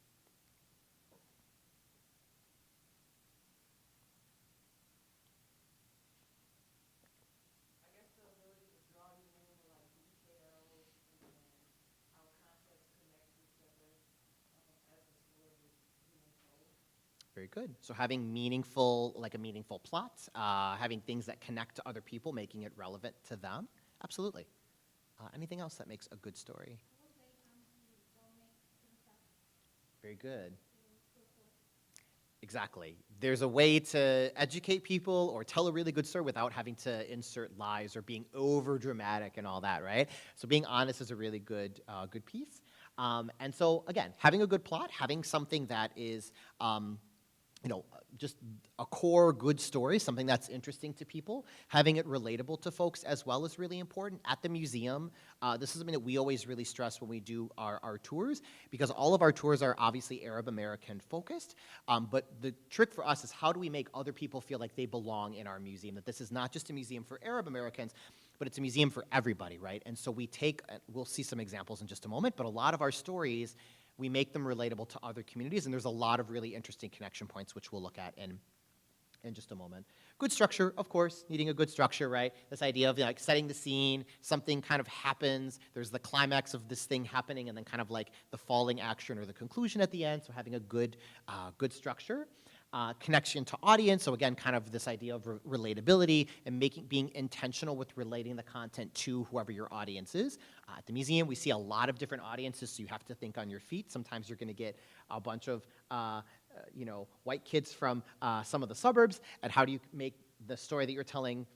Very good. So having a meaningful plot, having things that connect to other people, making it relevant to them. Absolutely. Anything else that makes a good story? Very good. Exactly. There's a way to educate people or tell a really good story without having to insert lies or being over dramatic and all that, right? So being honest is a really good piece. And so again, having a good plot, having something that is, just a core good story, something that's interesting to people, having it relatable to folks as well is really important. At the museum, this is something that we always really stress when we do our tours, because all of our tours are obviously Arab American focused, but the trick for us is how do we make other people feel like they belong in our museum, that this is not just a museum for Arab Americans, but it's a museum for everybody, right? And so we'll see some examples in just a moment, but a lot of our stories, we make them relatable to other communities, and there's a lot of really interesting connection points, which we'll look at in just a moment. Good structure, of course, needing a good structure, right? This idea of like setting the scene, something kind of happens, there's the climax of this thing happening, and then kind of like the falling action or the conclusion at the end, so having a good structure. Connection to audience, so again, kind of this idea of relatability and being intentional with relating the content to whoever your audience is. At the museum, we see a lot of different audiences, so you have to think on your feet. Sometimes you're going to get a bunch of white kids from some of the suburbs, and how do you make the story that you're telling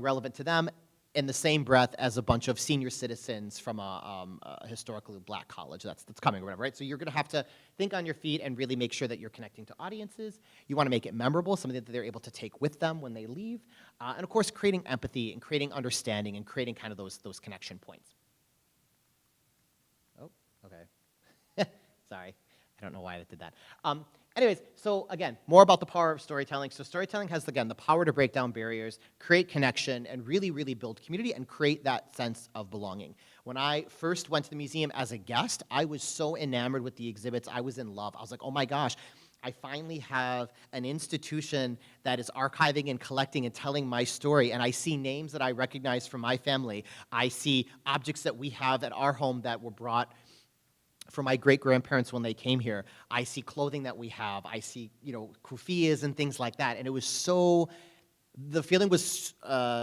relevant to them in the same breath as a bunch of senior citizens from a historically black college that's coming or whatever, right? So you're gonna have to think on your feet and really make sure that you're connecting to audiences. You wanna make it memorable, something that they're able to take with them when they leave. And of course, creating empathy and creating understanding and creating kind of those connection points. Oh, okay. Sorry, I don't know why I did that. Anyways, so again, more about the power of storytelling. So storytelling has, again, the power to break down barriers, create connection, and really, really build community and create that sense of belonging. When I first went to the museum as a guest, I was so enamored with the exhibits. I was in love. I was like, oh my gosh, I finally have an institution that is archiving and collecting and telling my story, and I see names that I recognize from my family. I see objects that we have at our home that were brought from my great-grandparents when they came here. I see clothing that we have. I see, kufiyas and things like that. And it was the feeling was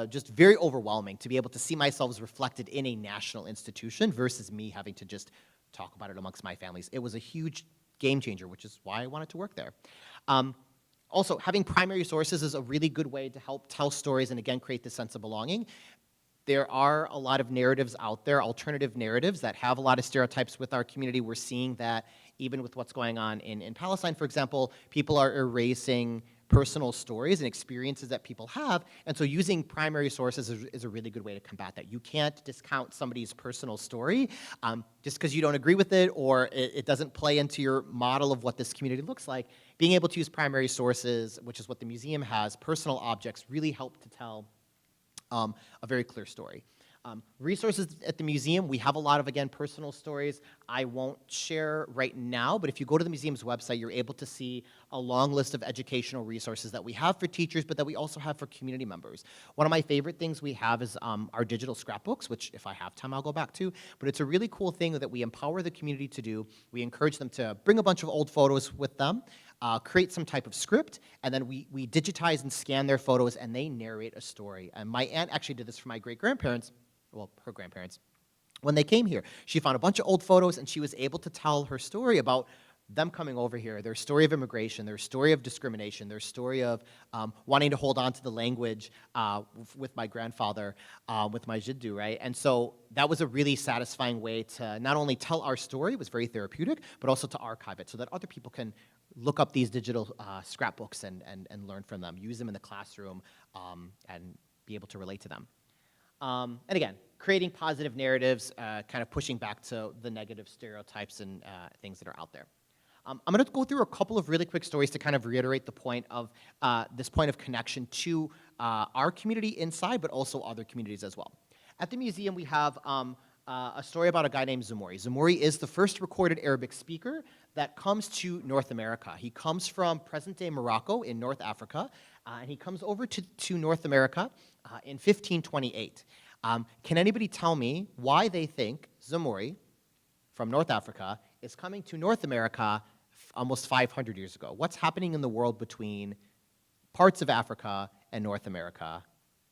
just very overwhelming to be able to see myself reflected in a national institution versus me having to just talk about it amongst my families. It was a huge game changer, which is why I wanted to work there. Also, having primary sources is a really good way to help tell stories and, again, create this sense of belonging. There are a lot of narratives out there, alternative narratives that have a lot of stereotypes with our community. We're seeing that even with what's going on in Palestine, for example, people are erasing personal stories and experiences that people have, and so using primary sources is a really good way to combat that. You can't discount somebody's personal story just because you don't agree with it or it doesn't play into your model of what this community looks like. Being able to use primary sources, which is what the museum has, personal objects, really help to tell a very clear story. Resources at the museum, we have a lot of, again, personal stories. I won't share right now, but if you go to the museum's website, you're able to see a long list of educational resources that we have for teachers, but that we also have for community members. One of my favorite things we have is our digital scrapbooks, which if I have time, I'll go back to, but it's a really cool thing that we empower the community to do. We encourage them to bring a bunch of old photos with them, create some type of script, and then we digitize and scan their photos, and they narrate a story. And my aunt actually did this for my great-grandparents, well, her grandparents, when they came here. She found a bunch of old photos, and she was able to tell her story about them coming over here, their story of immigration, their story of discrimination, their story of wanting to hold on to the language with my grandfather, with my Jiddu, right? And so that was a really satisfying way to not only tell our story, it was very therapeutic, but also to archive it so that other people can look up these digital scrapbooks and learn from them, use them in the classroom, and be able to relate to them. And again, creating positive narratives, kind of pushing back to the negative stereotypes and things that are out there. I'm going to go through a couple of really quick stories to kind of reiterate the point of this point of connection to our community inside, but also other communities as well. At the museum, we have a story about a guy named Zamori. Zamori is the first recorded Arabic speaker that comes to North America. He comes from present-day Morocco in North Africa, and he comes over to North America in 1528. Can anybody tell me why they think Zamori from North Africa is coming to North America almost 500 years ago? What's happening in the world between parts of Africa and North America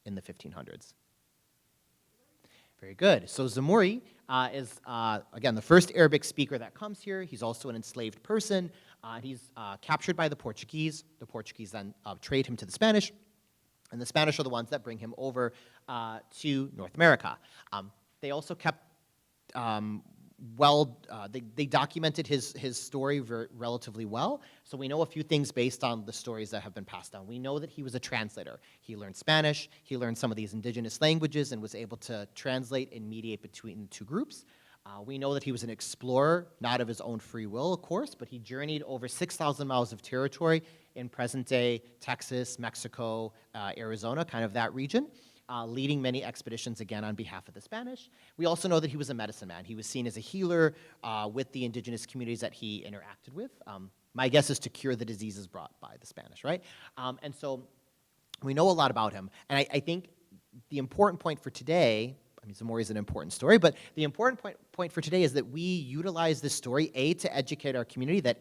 in the 1500s? Very good. So Zamori is, again, the first Arabic speaker that comes here. He's also an enslaved person. He's captured by the Portuguese. The Portuguese then trade him to the Spanish, and the Spanish are the ones that bring him over to North America. They also kept they documented his story relatively well, so we know a few things based on the stories that have been passed down. We know that he was a translator. He learned Spanish, he learned some of these indigenous languages, and was able to translate and mediate between the two groups. We know that he was an explorer, not of his own free will, of course, but he journeyed over 6,000 miles of territory in present-day Texas, Mexico, Arizona, kind of that region, leading many expeditions, again, on behalf of the Spanish. We also know that he was a medicine man. He was seen as a healer with the indigenous communities that he interacted with. My guess is to cure the diseases brought by the Spanish, right? And so we know a lot about him. And I think the important point for today, I mean, Zamori is an important story, but the important point for today is that we utilize this story, A, to educate our community that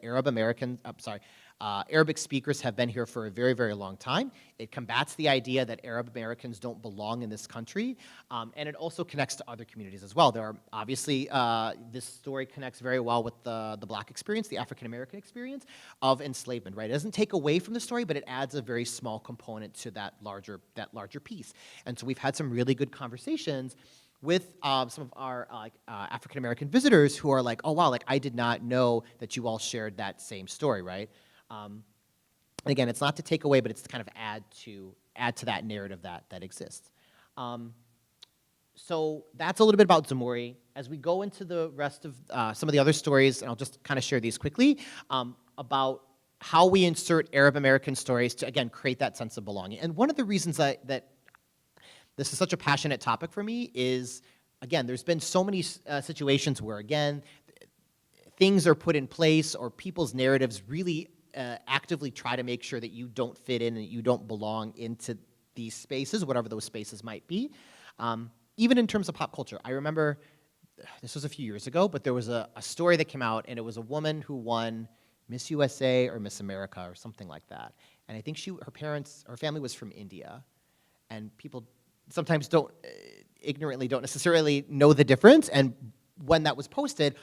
Arabic speakers have been here for a very, very long time. It combats the idea that Arab Americans don't belong in this country, and it also connects to other communities as well. There are obviously, this story connects very well with the Black experience, the African American experience of enslavement, right? It doesn't take away from the story, but it adds a very small component to that larger piece. And so we've had some really good conversations with some of our African American visitors who are like, oh wow, like I did not know that you all shared that same story, right? And again, it's not to take away, but it's to kind of add to that narrative that exists. So that's a little bit about Zamori. As we go into the rest of some of the other stories, and I'll just kind of share these quickly, about how we insert Arab American stories to, again, create that sense of belonging. And one of the reasons that this is such a passionate topic for me is, again, there's been so many situations where, again, things are put in place or people's narratives really actively try to make sure that you don't fit in and you don't belong into these spaces, whatever those spaces might be. Even in terms of pop culture, I remember, this was a few years ago, but there was a story that came out, and it was a woman who won Miss USA or Miss America or something like that. And I think her family was from India, and people sometimes ignorantly don't necessarily know the difference. And when that was posted,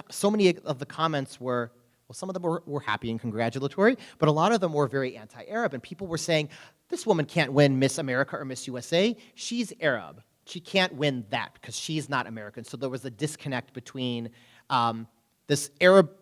so many of the comments were, well, some of them were happy and congratulatory, but a lot of them were very anti-Arab, and people were saying, this woman can't win Miss America or Miss USA, she's Arab. She can't win that because she's not American. So there was a disconnect between this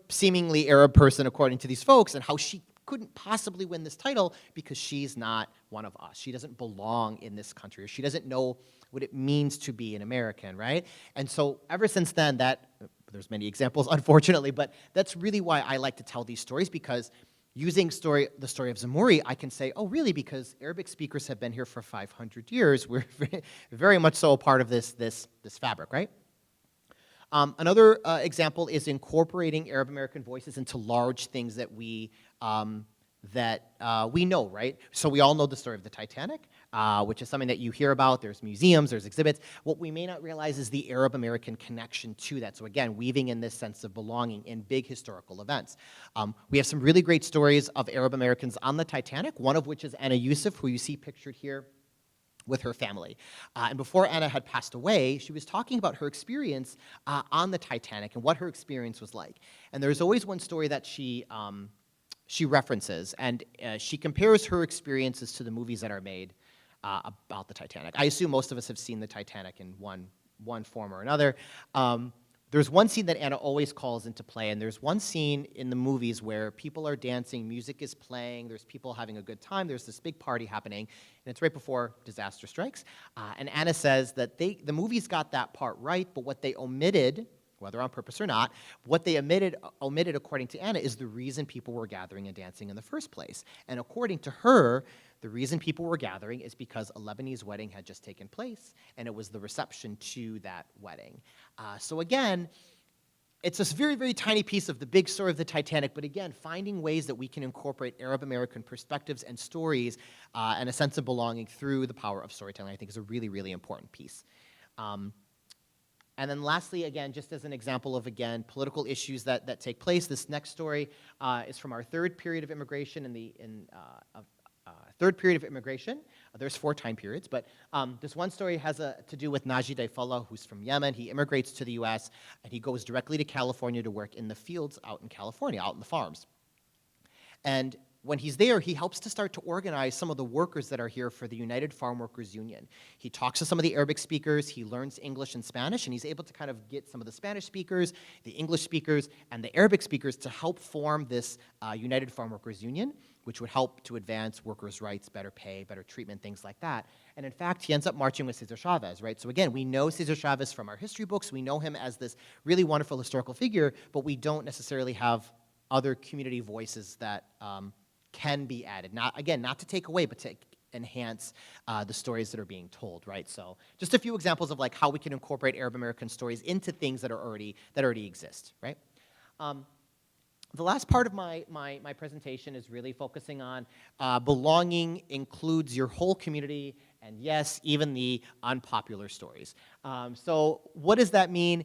seemingly Arab person, according to these folks, and how she couldn't possibly win this title because she's not one of us. She doesn't belong in this country, or she doesn't know what it means to be an American, right? And so ever since then, there's many examples, unfortunately, but that's really why I like to tell these stories, because using the story of Zamori, I can say, oh, really, because Arabic speakers have been here for 500 years. We're very much so a part of this fabric, right? Another example is incorporating Arab American voices into large things that we know, right? So we all know the story of the Titanic, which is something that you hear about. There's museums, there's exhibits. What we may not realize is the Arab American connection to that. So again, weaving in this sense of belonging in big historical events. We have some really great stories of Arab Americans on the Titanic, one of which is Anna Yusuf, who you see pictured here with her family. And before Anna had passed away, she was talking about her experience on the Titanic and what her experience was like. And there's always one story that she references, and she compares her experiences to the movies that are made about the Titanic. I assume most of us have seen the Titanic in one form or another. There's one scene that Anna always calls into play, and there's one scene in the movies where people are dancing, music is playing, there's people having a good time, there's this big party happening, and it's right before disaster strikes. And Anna says that the movies got that part right, but what they omitted, whether on purpose or not, what they omitted, according to Anna, is the reason people were gathering and dancing in the first place. And according to her, the reason people were gathering is because a Lebanese wedding had just taken place, and it was the reception to that wedding. So again, it's a very, very tiny piece of the big story of the Titanic, but again, finding ways that we can incorporate Arab American perspectives and stories and a sense of belonging through the power of storytelling, I think is a really, really important piece. And then lastly, again, just as an example of, again, political issues that take place, this next story is from our third period of immigration third period of immigration. There's 4 time periods, but this one story has to do with Naji Daifullah, who's from Yemen. He immigrates to the U.S., and he goes directly to California to work in the fields out in California, out in the farms. And when he's there, he helps to start to organize some of the workers that are here for the United Farm Workers Union. He talks to some of the Arabic speakers, he learns English and Spanish, and he's able to kind of get some of the Spanish speakers, the English speakers, and the Arabic speakers to help form this United Farm Workers Union, which would help to advance workers' rights, better pay, better treatment, things like that. And in fact, he ends up marching with Cesar Chavez, right? So again, we know Cesar Chavez from our history books, we know him as this really wonderful historical figure, but we don't necessarily have other community voices that can be added. Not, again, not to take away, but to enhance the stories that are being told, right? So just a few examples of like how we can incorporate Arab American stories into things that already exist, right? The last part of my presentation is really focusing on belonging includes your whole community, and yes, even the unpopular stories. So what does that mean?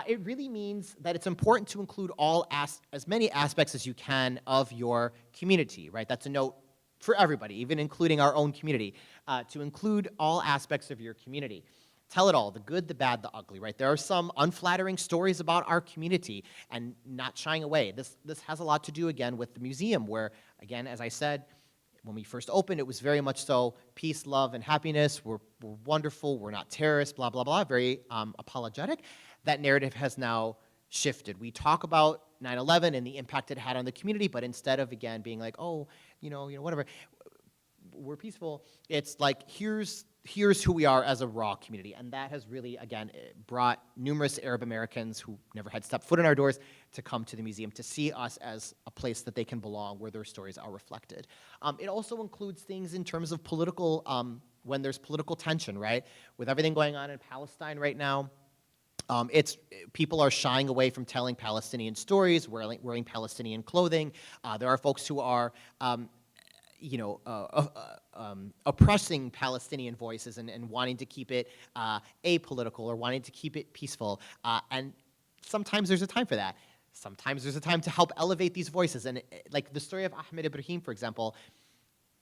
It really means that it's important to include as many aspects as you can of your community, right? That's a note for everybody, even including our own community, to include all aspects of your community. Tell it all, the good, the bad, the ugly, right? There are some unflattering stories about our community and not shying away. This has a lot to do, again, with the museum where, again, as I said, when we first opened, it was very much so peace, love, and happiness. We're wonderful. We're not terrorists, blah, blah, blah, very apologetic. That narrative has now shifted. We talk about 9/11 and the impact it had on the community, but instead of, again, being like, oh, whatever, we're peaceful, it's like, here's who we are as a raw community. And that has really, again, brought numerous Arab Americans who never had stepped foot in our doors to come to the museum, to see us as a place that they can belong, where their stories are reflected. It also includes things in terms of political, when there's political tension, right? With everything going on in Palestine right now, people are shying away from telling Palestinian stories, wearing Palestinian clothing. There are folks who are oppressing Palestinian voices and wanting to keep it apolitical or wanting to keep it peaceful. And sometimes there's a time for that. Sometimes there's a time to help elevate these voices. And like the story of Ahmed Ibrahim, for example,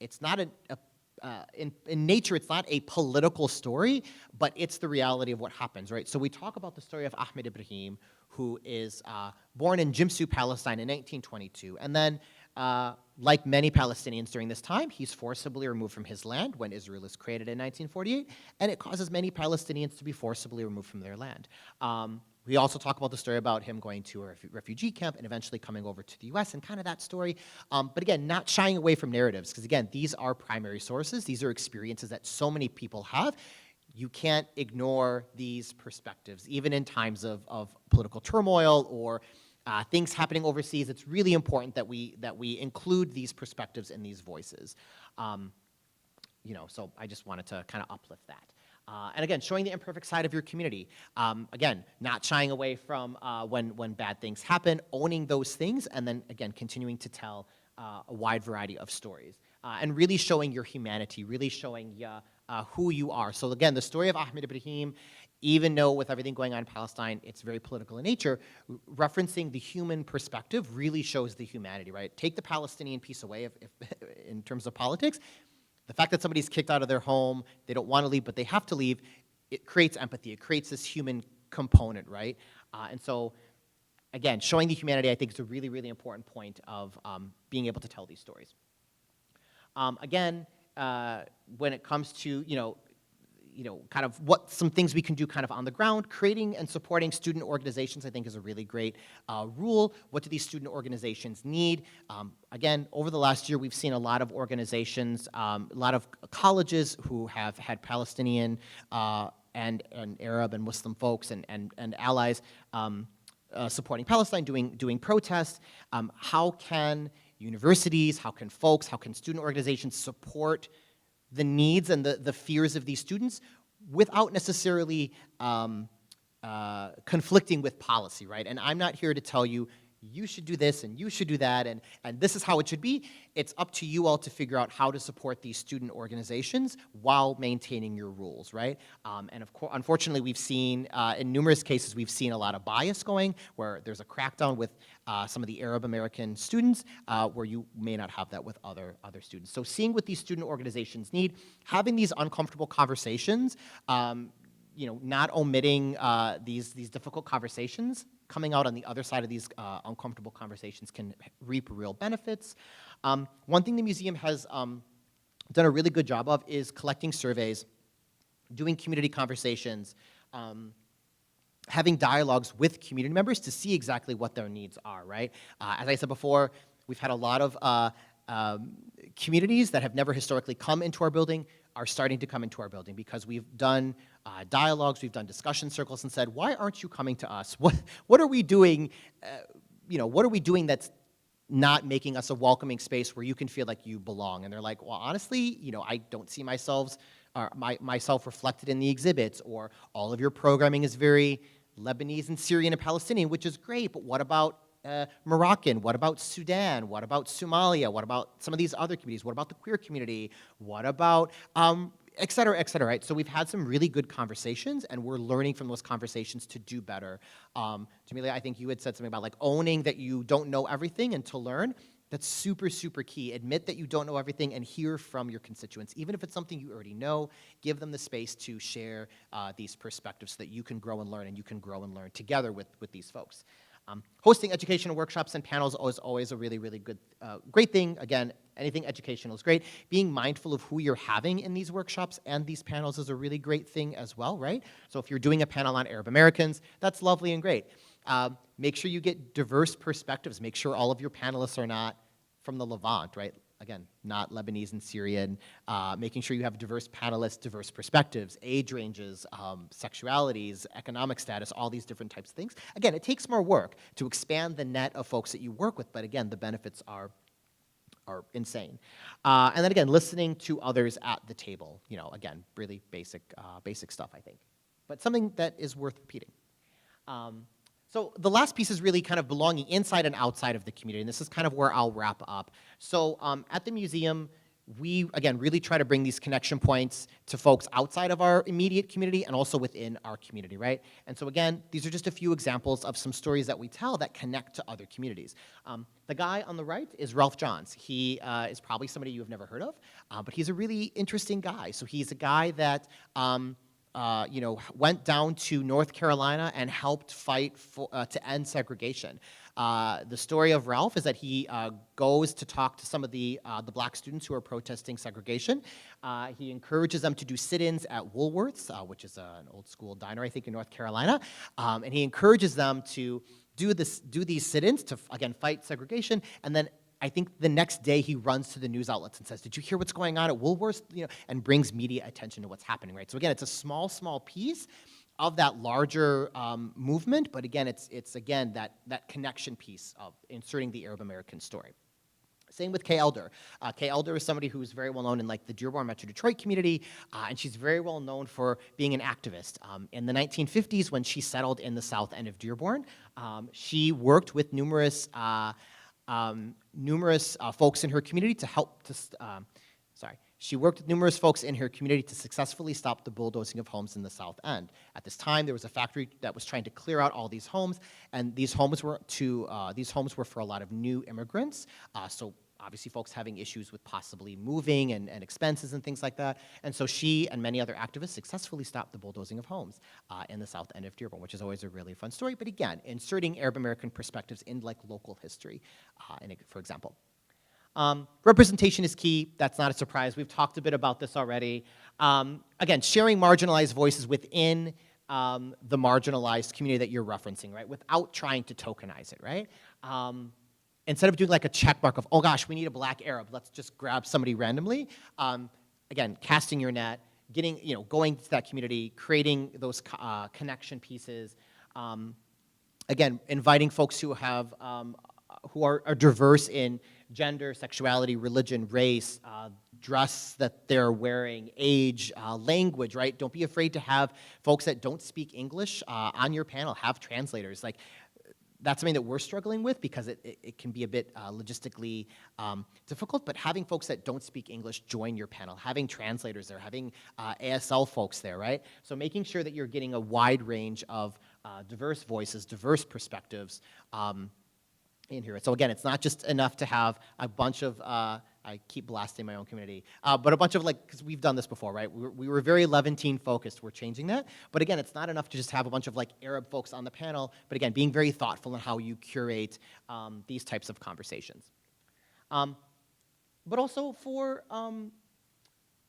it's not in nature, it's not a political story, but it's the reality of what happens, right? So we talk about the story of Ahmed Ibrahim, who is born in Jimsu, Palestine in 1922, and then like many Palestinians during this time, he's forcibly removed from his land when Israel is created in 1948, and it causes many Palestinians to be forcibly removed from their land. We also talk about the story about him going to a refugee camp and eventually coming over to the US and kind of that story. But again, not shying away from narratives, because again, these are primary sources. These are experiences that so many people have. You can't ignore these perspectives, even in times of political turmoil or things happening overseas. It's really important that we include these perspectives and these voices. So I just wanted to kind of uplift that. And again, showing the imperfect side of your community. Again, not shying away from when bad things happen, owning those things, and then again, continuing to tell a wide variety of stories. And really showing your humanity, really showing who you are. So again, the story of Ahmed Ibrahim, even though with everything going on in Palestine, it's very political in nature, referencing the human perspective really shows the humanity, right? Take the Palestinian piece away if in terms of politics. The fact that somebody's kicked out of their home, they don't want to leave, but they have to leave, it creates empathy. It creates this human component, right? And so, again, showing the humanity, I think, is a really, really important point of being able to tell these stories. Again, when it comes to, kind of what some things we can do kind of on the ground, creating and supporting student organizations, I think, is a really great rule. What do these student organizations need? Again, over the last year, we've seen a lot of organizations, a lot of colleges who have had Palestinian and Arab and Muslim folks and allies supporting Palestine, doing protests. How can universities, how can folks, how can student organizations support the needs and the fears of these students without necessarily conflicting with policy, right? And I'm not here to tell you, you should do this and you should do that and this is how it should be. It's up to you all to figure out how to support these student organizations while maintaining your rules, right? And of course, unfortunately, we've seen, in numerous cases, we've seen a lot of bias going where there's a crackdown with some of the Arab American students where you may not have that with other students. So seeing what these student organizations need, having these uncomfortable conversations, not omitting these difficult conversations, coming out on the other side of these uncomfortable conversations can reap real benefits. One thing the museum has done a really good job of is collecting surveys, doing community conversations, having dialogues with community members to see exactly what their needs are, right? As I said before, we've had a lot of communities that have never historically come into our building are starting to come into our building because we've done dialogues, we've done discussion circles and said, why aren't you coming to us? What are we doing, what are we doing that's not making us a welcoming space where you can feel like you belong? And they're like, well, honestly, I don't see myself reflected in the exhibits, or all of your programming is very Lebanese and Syrian and Palestinian, which is great, but what about Moroccan? What about Sudan? What about Somalia? What about some of these other communities? What about the queer community? What about, et cetera, right? So we've had some really good conversations, and we're learning from those conversations to do better. Jamelia, I think you had said something about like owning that you don't know everything and to learn. That's super, super key. Admit that you don't know everything and hear from your constituents. Even if it's something you already know, give them the space to share these perspectives so that you can grow and learn, and you can grow and learn together with these folks. Hosting educational workshops and panels is always a really, really good, great thing. Again, anything educational is great. Being mindful of who you're having in these workshops and these panels is a really great thing as well, right? So if you're doing a panel on Arab Americans, that's lovely and great. Make sure you get diverse perspectives. Make sure all of your panelists are not from the Levant, right? Again, not Lebanese and Syrian. Making sure you have diverse panelists, diverse perspectives, age ranges, sexualities, economic status, all these different types of things. Again, it takes more work to expand the net of folks that you work with, but again, the benefits are insane. And then again, listening to others at the table. Again, really basic stuff, I think, but something that is worth repeating. So the last piece is really kind of belonging inside and outside of the community, and this is kind of where I'll wrap up. So at the museum, we, again, really try to bring these connection points to folks outside of our immediate community and also within our community, right? And so again, these are just a few examples of some stories that we tell that connect to other communities. The guy on the right is Ralph Johns. He is probably somebody you have never heard of, but he's a really interesting guy. So he's a guy that went down to North Carolina and helped fight to end segregation. The story of Ralph is that he goes to talk to some of the black students who are protesting segregation. He encourages them to do sit-ins at Woolworth's, which is an old school diner, I think, in North Carolina. And he encourages them to do these sit-ins to, again, fight segregation, and then I think the next day he runs to the news outlets and says, did you hear what's going on at Woolworth's? And brings media attention to what's happening, right? So again, it's a small piece of that larger movement, but again, it's again, that connection piece of inserting the Arab American story. Same with Kay Elder. Kay Elder is somebody who's very well known in like the Dearborn, Metro Detroit community, and she's very well known for being an activist. In the 1950s, when she settled in the south end of Dearborn, she worked with numerous folks in her community to help to, she worked with numerous folks in her community to successfully stop the bulldozing of homes in the South End. At this time, there was a factory that was trying to clear out all these homes, and these homes were for a lot of new immigrants. So obviously folks having issues with possibly moving and expenses and things like that. And so she and many other activists successfully stopped the bulldozing of homes in the south end of Dearborn, which is always a really fun story. But again, inserting Arab American perspectives in like local history, for example. Representation is key. That's not a surprise. We've talked a bit about this already. Again, sharing marginalized voices within the marginalized community that you're referencing, right? Without trying to tokenize it, right? Instead of doing like a check mark of, oh gosh, we need a black Arab, let's just grab somebody randomly. Again, casting your net, going to that community, creating those connection pieces. Again, inviting folks who have, who are diverse in gender, sexuality, religion, race, dress that they're wearing, age, language, right? Don't be afraid to have folks that don't speak English on your panel, have translators. Like, that's something that we're struggling with because it can be a bit logistically difficult, but having folks that don't speak English join your panel, having translators there, having ASL folks there, right? So making sure that you're getting a wide range of diverse voices, diverse perspectives in here. So again, it's not just enough to have a bunch of I keep blasting my own community. But a bunch of because we've done this before, right? We were very Levantine focused. We're changing that. But again, it's not enough to just have a bunch of Arab folks on the panel. But again, being very thoughtful in how you curate these types of conversations. But also for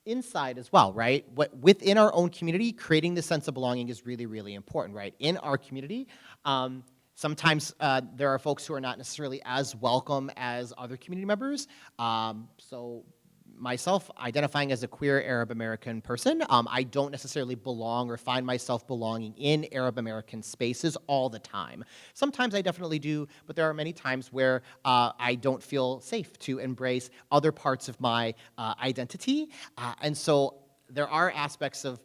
inside as well, right? Within our own community, creating this sense of belonging is really, really important, right? In our community, sometimes there are folks who are not necessarily as welcome as other community members. So myself, identifying as a queer Arab American person, I don't necessarily belong or find myself belonging in Arab American spaces all the time. Sometimes I definitely do, but there are many times where I don't feel safe to embrace other parts of my identity. And so there are aspects of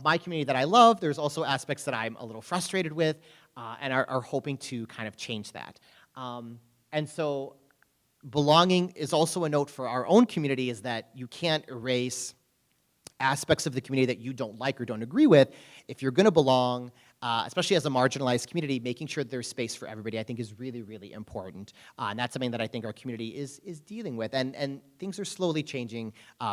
my community that I love. There's also aspects that I'm a little frustrated with and are hoping to kind of change that. And so belonging is also a note for our own community, is that you can't erase aspects of the community that you don't like or don't agree with. If you're going to belong, especially as a marginalized community, making sure that there's space for everybody, I think, is really, really important. And that's something that I think our community is dealing with. And things are slowly changing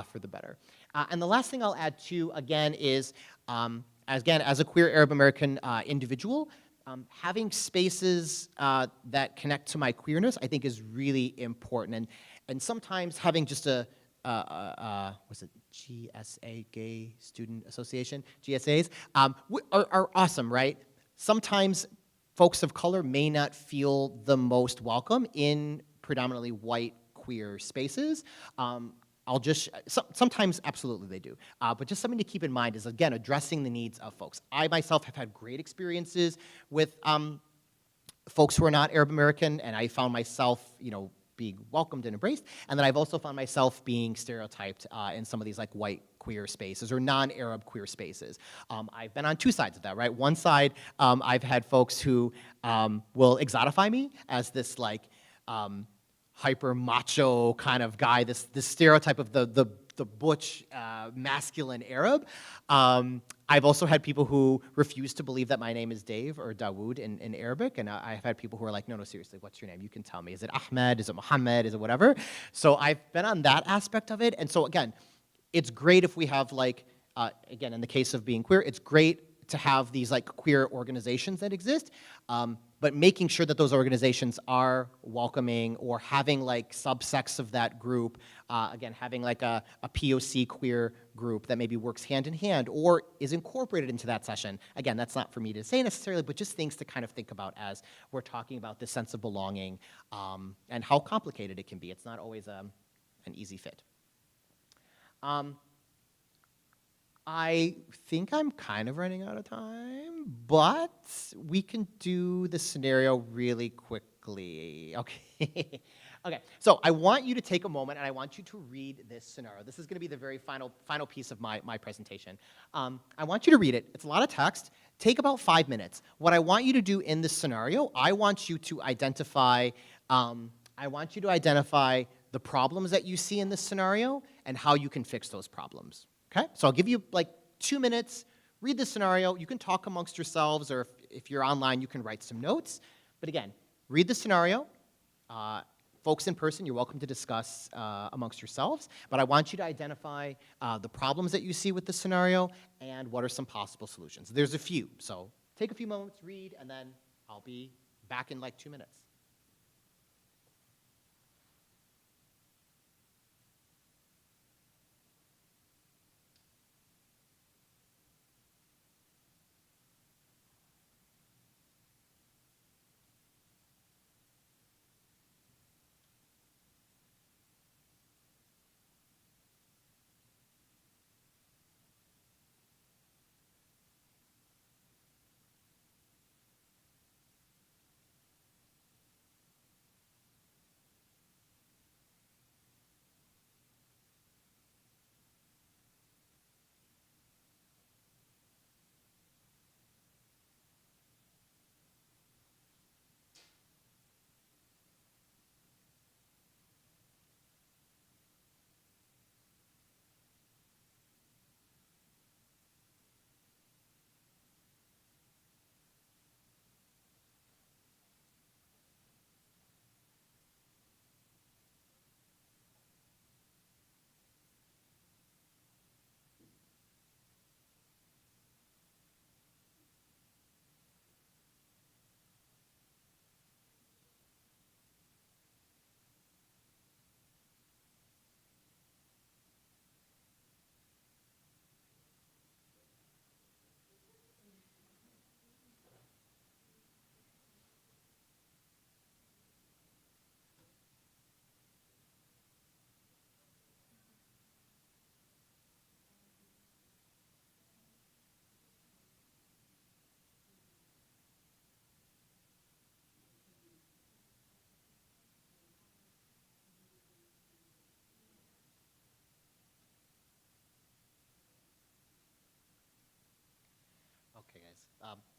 for the better. And the last thing I'll add, too, again, is, as a queer Arab American individual, having spaces that connect to my queerness, I think, is really important. And sometimes having just what's it, GSA, Gay Student Association, GSAs, are awesome, right? Sometimes folks of color may not feel the most welcome in predominantly white queer spaces. Sometimes absolutely they do. But just something to keep in mind is, again, addressing the needs of folks. I myself have had great experiences with folks who are not Arab American, and I found myself, being welcomed and embraced. And then I've also found myself being stereotyped in some of these white queer spaces or non-Arab queer spaces. I've been on two sides of that, right? One side, I've had folks who will exotify me as this hyper macho kind of guy, this stereotype of the butch masculine Arab. I've also had people who refuse to believe that my name is Dave or Dawood in Arabic, and I've had people who are like, no, seriously, what's your name? You can tell me. Is it Ahmed? Is it Muhammad? Is it whatever? So I've been on that aspect of it, and so again, it's great if we have again, in the case of being queer, it's great to have these queer organizations that exist, but making sure that those organizations are welcoming or having subsects of that group, again, having a POC queer group that maybe works hand in hand or is incorporated into that session. Again, that's not for me to say necessarily, but just things to kind of think about as we're talking about this sense of belonging and how complicated it can be. It's not always an easy fit. I think I'm kind of running out of time, but we can do the scenario really quickly. Okay. Okay, so I want you to take a moment and I want you to read this scenario. This is going to be the very final piece of my presentation. I want you to read it. It's a lot of text. Take about 5 minutes. What I want you to do in this scenario, I want you to identify the problems that you see in this scenario and how you can fix those problems. Okay, so I'll give you 2 minutes, read the scenario. You can talk amongst yourselves, or if you're online, you can write some notes. But again, read the scenario. Folks in person, you're welcome to discuss amongst yourselves. But I want you to identify the problems that you see with the scenario and what are some possible solutions. There's a few, so take a few moments, read, and then I'll be back in 2 minutes.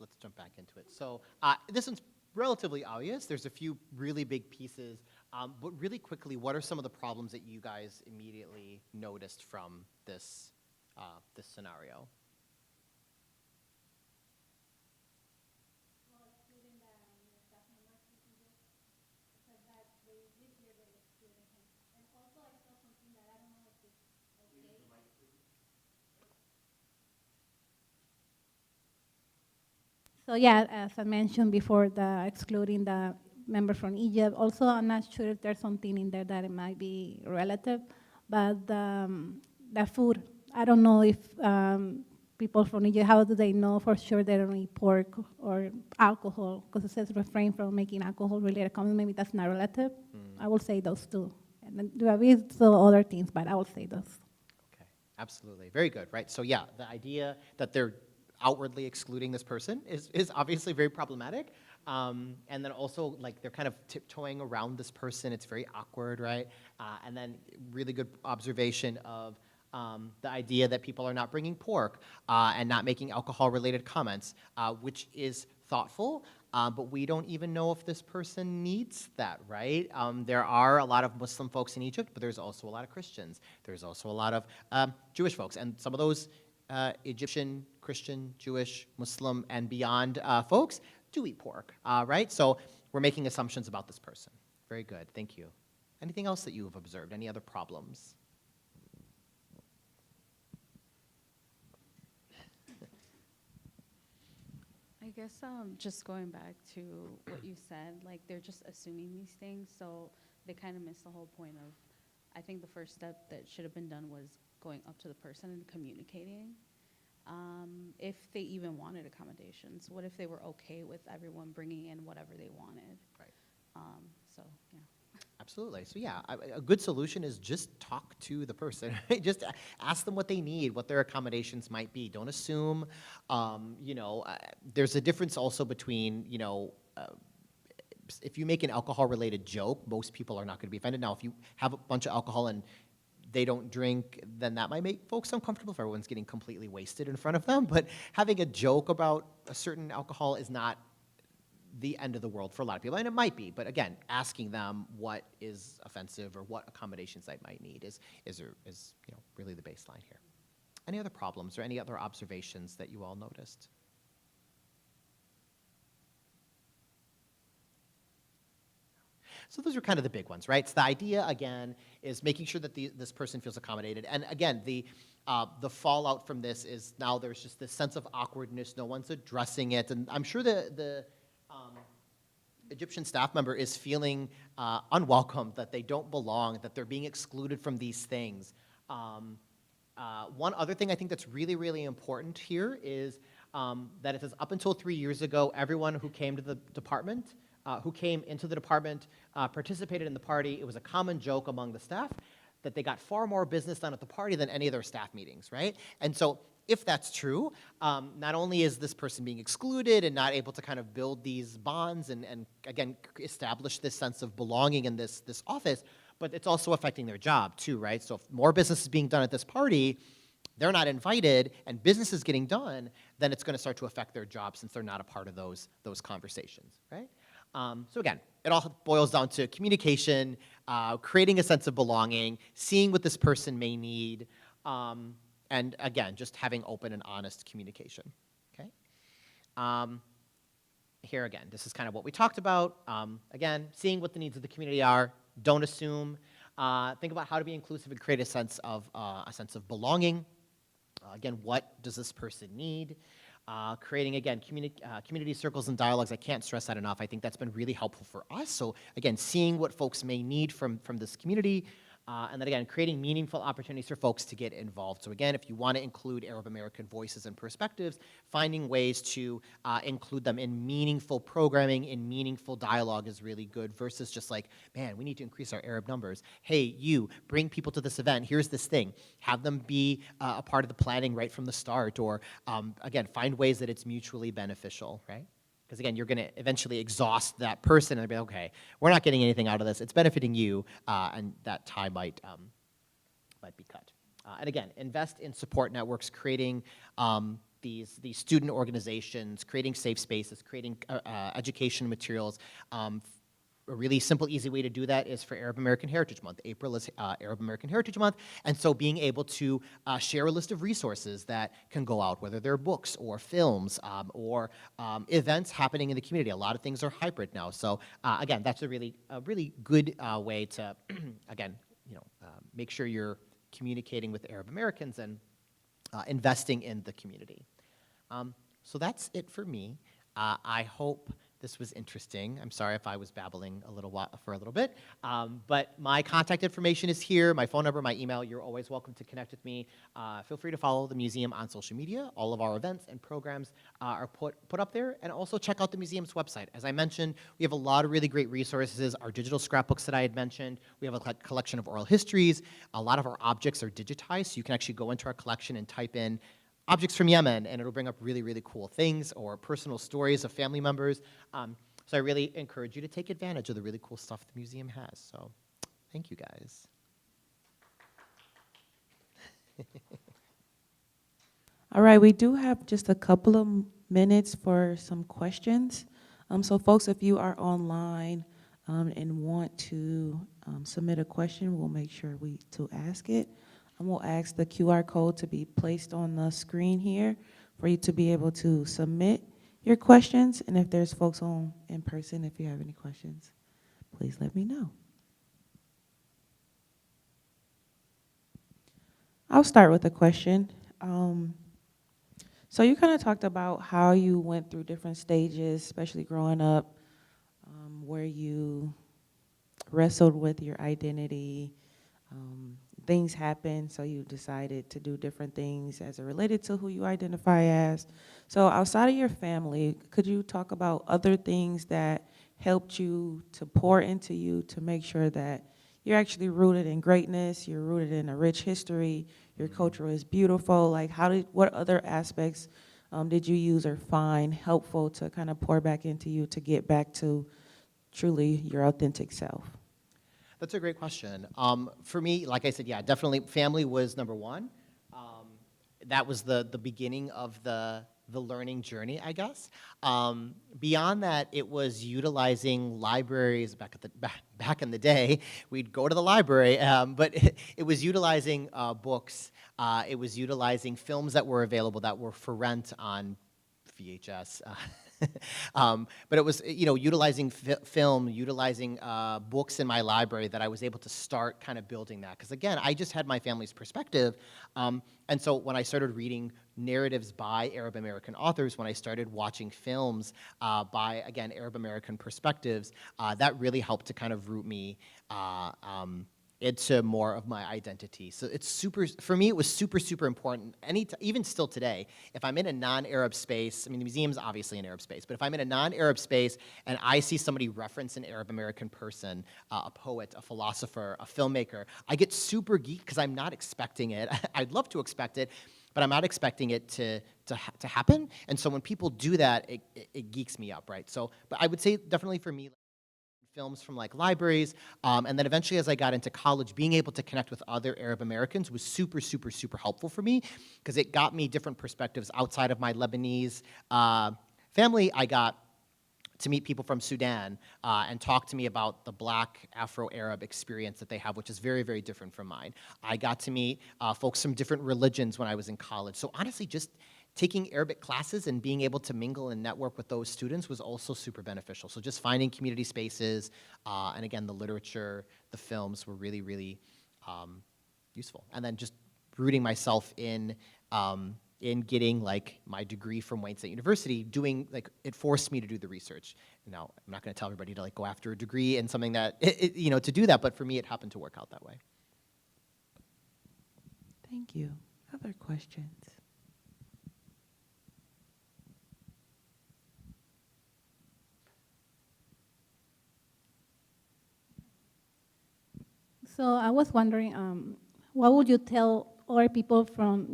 let's jump back into it. So this one's relatively obvious. There's a few really big pieces, but really quickly, what are some of the problems that you guys immediately noticed from this, this scenario? So yeah, as I mentioned before, the excluding the member from Egypt. Also, I'm not sure if there's something in there that it might be relative, but the food. I don't know if people from Egypt, how do they know for sure they don't eat pork or alcohol? Because it says refrain from making alcohol-related comments. Maybe that's not relative. I will say those two. And then there are still other things, but I will say those. Okay, absolutely. Very good, right? So yeah, the idea that they're outwardly excluding this person is obviously very problematic. And then also, like, they're kind of tiptoeing around this person. It's very awkward, right? And then really good observation of the idea that people are not bringing pork and not making alcohol-related comments, which is thoughtful, but we don't even know if this person needs that, right? There are a lot of Muslim folks in Egypt, but there's also a lot of Christians. There's also a lot of Jewish folks, and some of those Egyptian, Christian, Jewish, Muslim, and beyond folks do eat pork, right? So we're making assumptions about this person. Very good, thank you. Anything else that you have observed? Any other problems? I guess just going back to what you said, like they're just assuming these things, so they kind of miss the whole point of, I think the first step that should have been done was going up to the person and communicating. If they even wanted accommodations, what if they were okay with everyone bringing in whatever they wanted? Right. So, yeah. Absolutely. So yeah, a good solution is just talk to the person. Right? Just ask them what they need, what their accommodations might be. Don't assume. You know, there's a difference also between, you know, if you make an alcohol-related joke, most people are not going to be offended. Now, if you have a bunch of alcohol and they don't drink, then that might make folks uncomfortable if everyone's getting completely wasted in front of them. But having a joke about a certain alcohol is not the end of the world for a lot of people, and it might be, but again, asking them what is offensive or what accommodations they might need is you know, really the baseline here. Any other problems or any other observations that you all noticed? So those are kind of the big ones, right? So the idea, again, is making sure that this person feels accommodated. And again, the fallout from this is now there's just this sense of awkwardness. No one's addressing it. And I'm sure the Egyptian staff member is feeling unwelcome, that they don't belong, that they're being excluded from these things. One other thing I think that's really, really important here is that it says up until 3 years ago, everyone who came to the department, who came into the department, participated in the party. It was a common joke among the staff that they got far more business done at the party than any of their staff meetings, right? And so if that's true, not only is this person being excluded and not able to kind of build these bonds and again, establish this sense of belonging in this office, but it's also affecting their job too, right? So if more business is being done at this party, they're not invited, and business is getting done, then it's going to start to affect their job since they're not a part of those conversations, right? So again, it all boils down to communication, creating a sense of belonging, seeing what this person may need, and again, just having open and honest communication, okay? Here again, this is kind of what we talked about. Again, seeing what the needs of the community are, don't assume. Think about how to be inclusive and create a sense of belonging. Again, what does this person need? Creating, again, community circles and dialogues. I can't stress that enough. I think that's been really helpful for us. So again, seeing what folks may need from this community, and then again, creating meaningful opportunities for folks to get involved. So again, if you want to include Arab American voices and perspectives, finding ways to include them in meaningful programming, in meaningful dialogue is really good versus just like, man, we need to increase our Arab numbers. Hey, you, bring people to this event. Here's this thing. Have them be a part of the planning right from the start, or again, find ways that it's mutually beneficial, right? Because again, you're going to eventually exhaust that person and be like, okay, we're not getting anything out of this. It's benefiting you, and that tie might be cut. And again, invest in support networks, creating these student organizations, creating safe spaces, creating education materials. A really simple, easy way to do that is for Arab American Heritage Month. April is Arab American Heritage Month, and so being able to share a list of resources that can go out, whether they're books or films or events happening in the community. A lot of things are hybrid now, so again, that's a really good way to, again, make sure you're communicating with Arab Americans and investing in the community. So that's it for me. I hope this was interesting. I'm sorry if I was babbling for a little bit, but my contact information is here, my phone number, my email. You're always welcome to connect with me. Feel free to follow the museum on social media. All of our events and programs are put up there, and also check out the museum's website. As I mentioned, we have a lot of really great resources. Our digital scrapbooks that I had mentioned, we have a collection of oral histories. A lot of our objects are digitized, so you can actually go into our collection and type in objects from Yemen, and it'll bring up really, really cool things or personal stories of family members. So I really encourage you to take advantage of the really cool stuff the museum has. So thank you, guys. All right, we do have just a couple of minutes for some questions. So folks, if you are online and want to submit a question, we'll make sure to ask it. And we'll ask the QR code to be placed on the screen here for you to be able to submit your questions. And if there's folks in person, if you have any questions, please let me know. I'll start with a question. So you kind of talked about how you went through different stages, especially growing up, where you wrestled with your identity. Things happened, so you decided to do different things as it related to who you identify as. So outside of your family, could you talk about other things that helped you to pour into you to make sure that you're actually rooted in greatness, you're rooted in a rich history, your culture is beautiful? Like, what other aspects did you use or find helpful to kind of pour back into you to get back to truly your authentic self? That's a great question. For me, like I said, yeah, definitely family was number one. That was the beginning of the learning journey, I guess. Beyond that, it was utilizing libraries back in the day. We'd go to the library, but it was utilizing books. It was utilizing films that were available that were for rent on VHS. But it was, utilizing film, utilizing books in my library that I was able to start kind of building that. Because again, I just had my family's perspective. And so when I started reading narratives by Arab American authors, when I started watching films by, again, Arab American perspectives, that really helped to kind of root me into more of my identity. So for me, it was super, super important. Even still today, if I'm in a non-Arab space, I mean, the museum's obviously an Arab space, but if I'm in a non-Arab space and I see somebody reference an Arab American person, a poet, a philosopher, a filmmaker, I get super geeked because I'm not expecting it. I'd love to expect it, but I'm not expecting it to happen. And so when people do that, it geeks me up, right? So, but I would say definitely for me, films from like libraries, and then eventually as I got into college, being able to connect with other Arab Americans was super, super, super helpful for me because it got me different perspectives outside of my Lebanese family. I got to meet people from Sudan and talk to me about the Black Afro-Arab experience that they have, which is very, very different from mine. I got to meet folks from different religions when I was in college. So honestly, just taking Arabic classes and being able to mingle and network with those students was also super beneficial. So just finding community spaces, and again, the literature, the films were really, really useful. And then just rooting myself in getting like my degree from Wayne State University, it forced me to do the research. Now, I'm not gonna tell everybody to like go after a degree in something that, to do that, but for me, it happened to work out that way. Thank you. Other questions? So I was wondering, what would you tell other people from,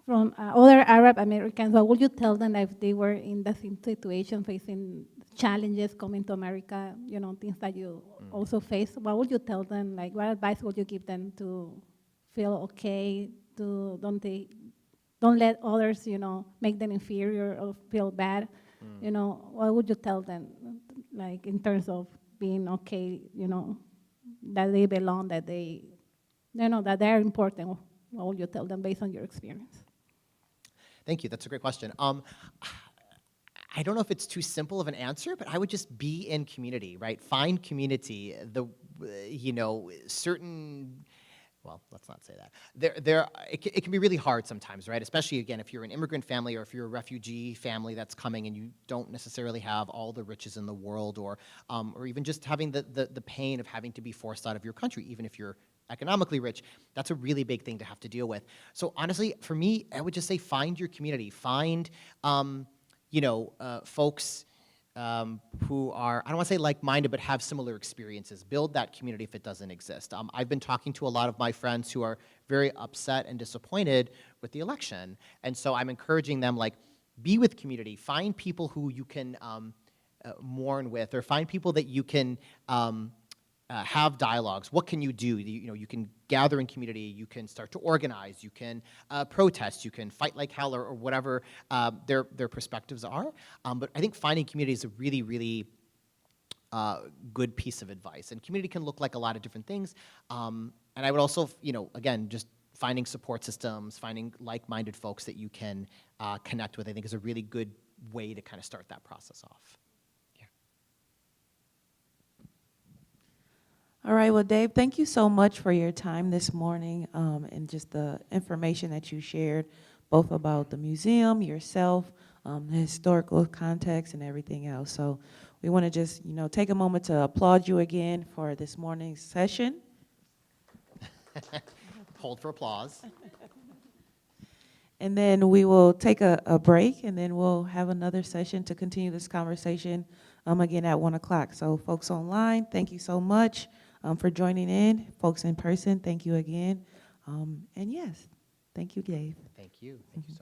other Arab Americans? What would you tell them if they were in the same situation, facing challenges coming to America, things that you also face? What would you tell them? Like, what advice would you give them to feel okay, to don't they don't let others, make them inferior or feel bad. What would you tell them, like in terms of being okay, that they belong, that that they're important? What would you tell them based on your experience? Thank you. That's a great question. I don't know if it's too simple of an answer, but I would just be in community, right? Find community. Certain. Well, let's not say that. It can be really hard sometimes, right? Especially, again, if you're an immigrant family or if you're a refugee family that's coming and you don't necessarily have all the riches in the world, or even just having the pain of having to be forced out of your country, even if you're economically rich. That's a really big thing to have to deal with. So honestly, for me, I would just say find your community. Find, folks who are, I don't want to say like-minded, but have similar experiences. Build that community if it doesn't exist. I've been talking to a lot of my friends who are very upset and disappointed with the election, and so I'm encouraging them, like, be with community. Find people who you can mourn with, or find people that you can have dialogues. What can you do? You can gather in community. You can start to organize. You can protest. You can fight like hell, or whatever their perspectives are. But I think finding community is a really, really good piece of advice. And community can look like a lot of different things. And I would also, again, just finding support systems, finding like-minded folks that you can connect with, I think is a really good way to kind of start that process off. All right, well, Dave, thank you so much for your time this morning and just the information that you shared, both about the museum, yourself, the historical context, and everything else. So we want to just, take a moment to applaud you again for this morning's session. Hold for applause. And then we will take a break, and then we'll have another session to continue this conversation again at 1 o'clock. So folks online, thank you so much for joining in. Folks in person, thank you again. And yes, thank you, Dave. Thank you. Thank you so much.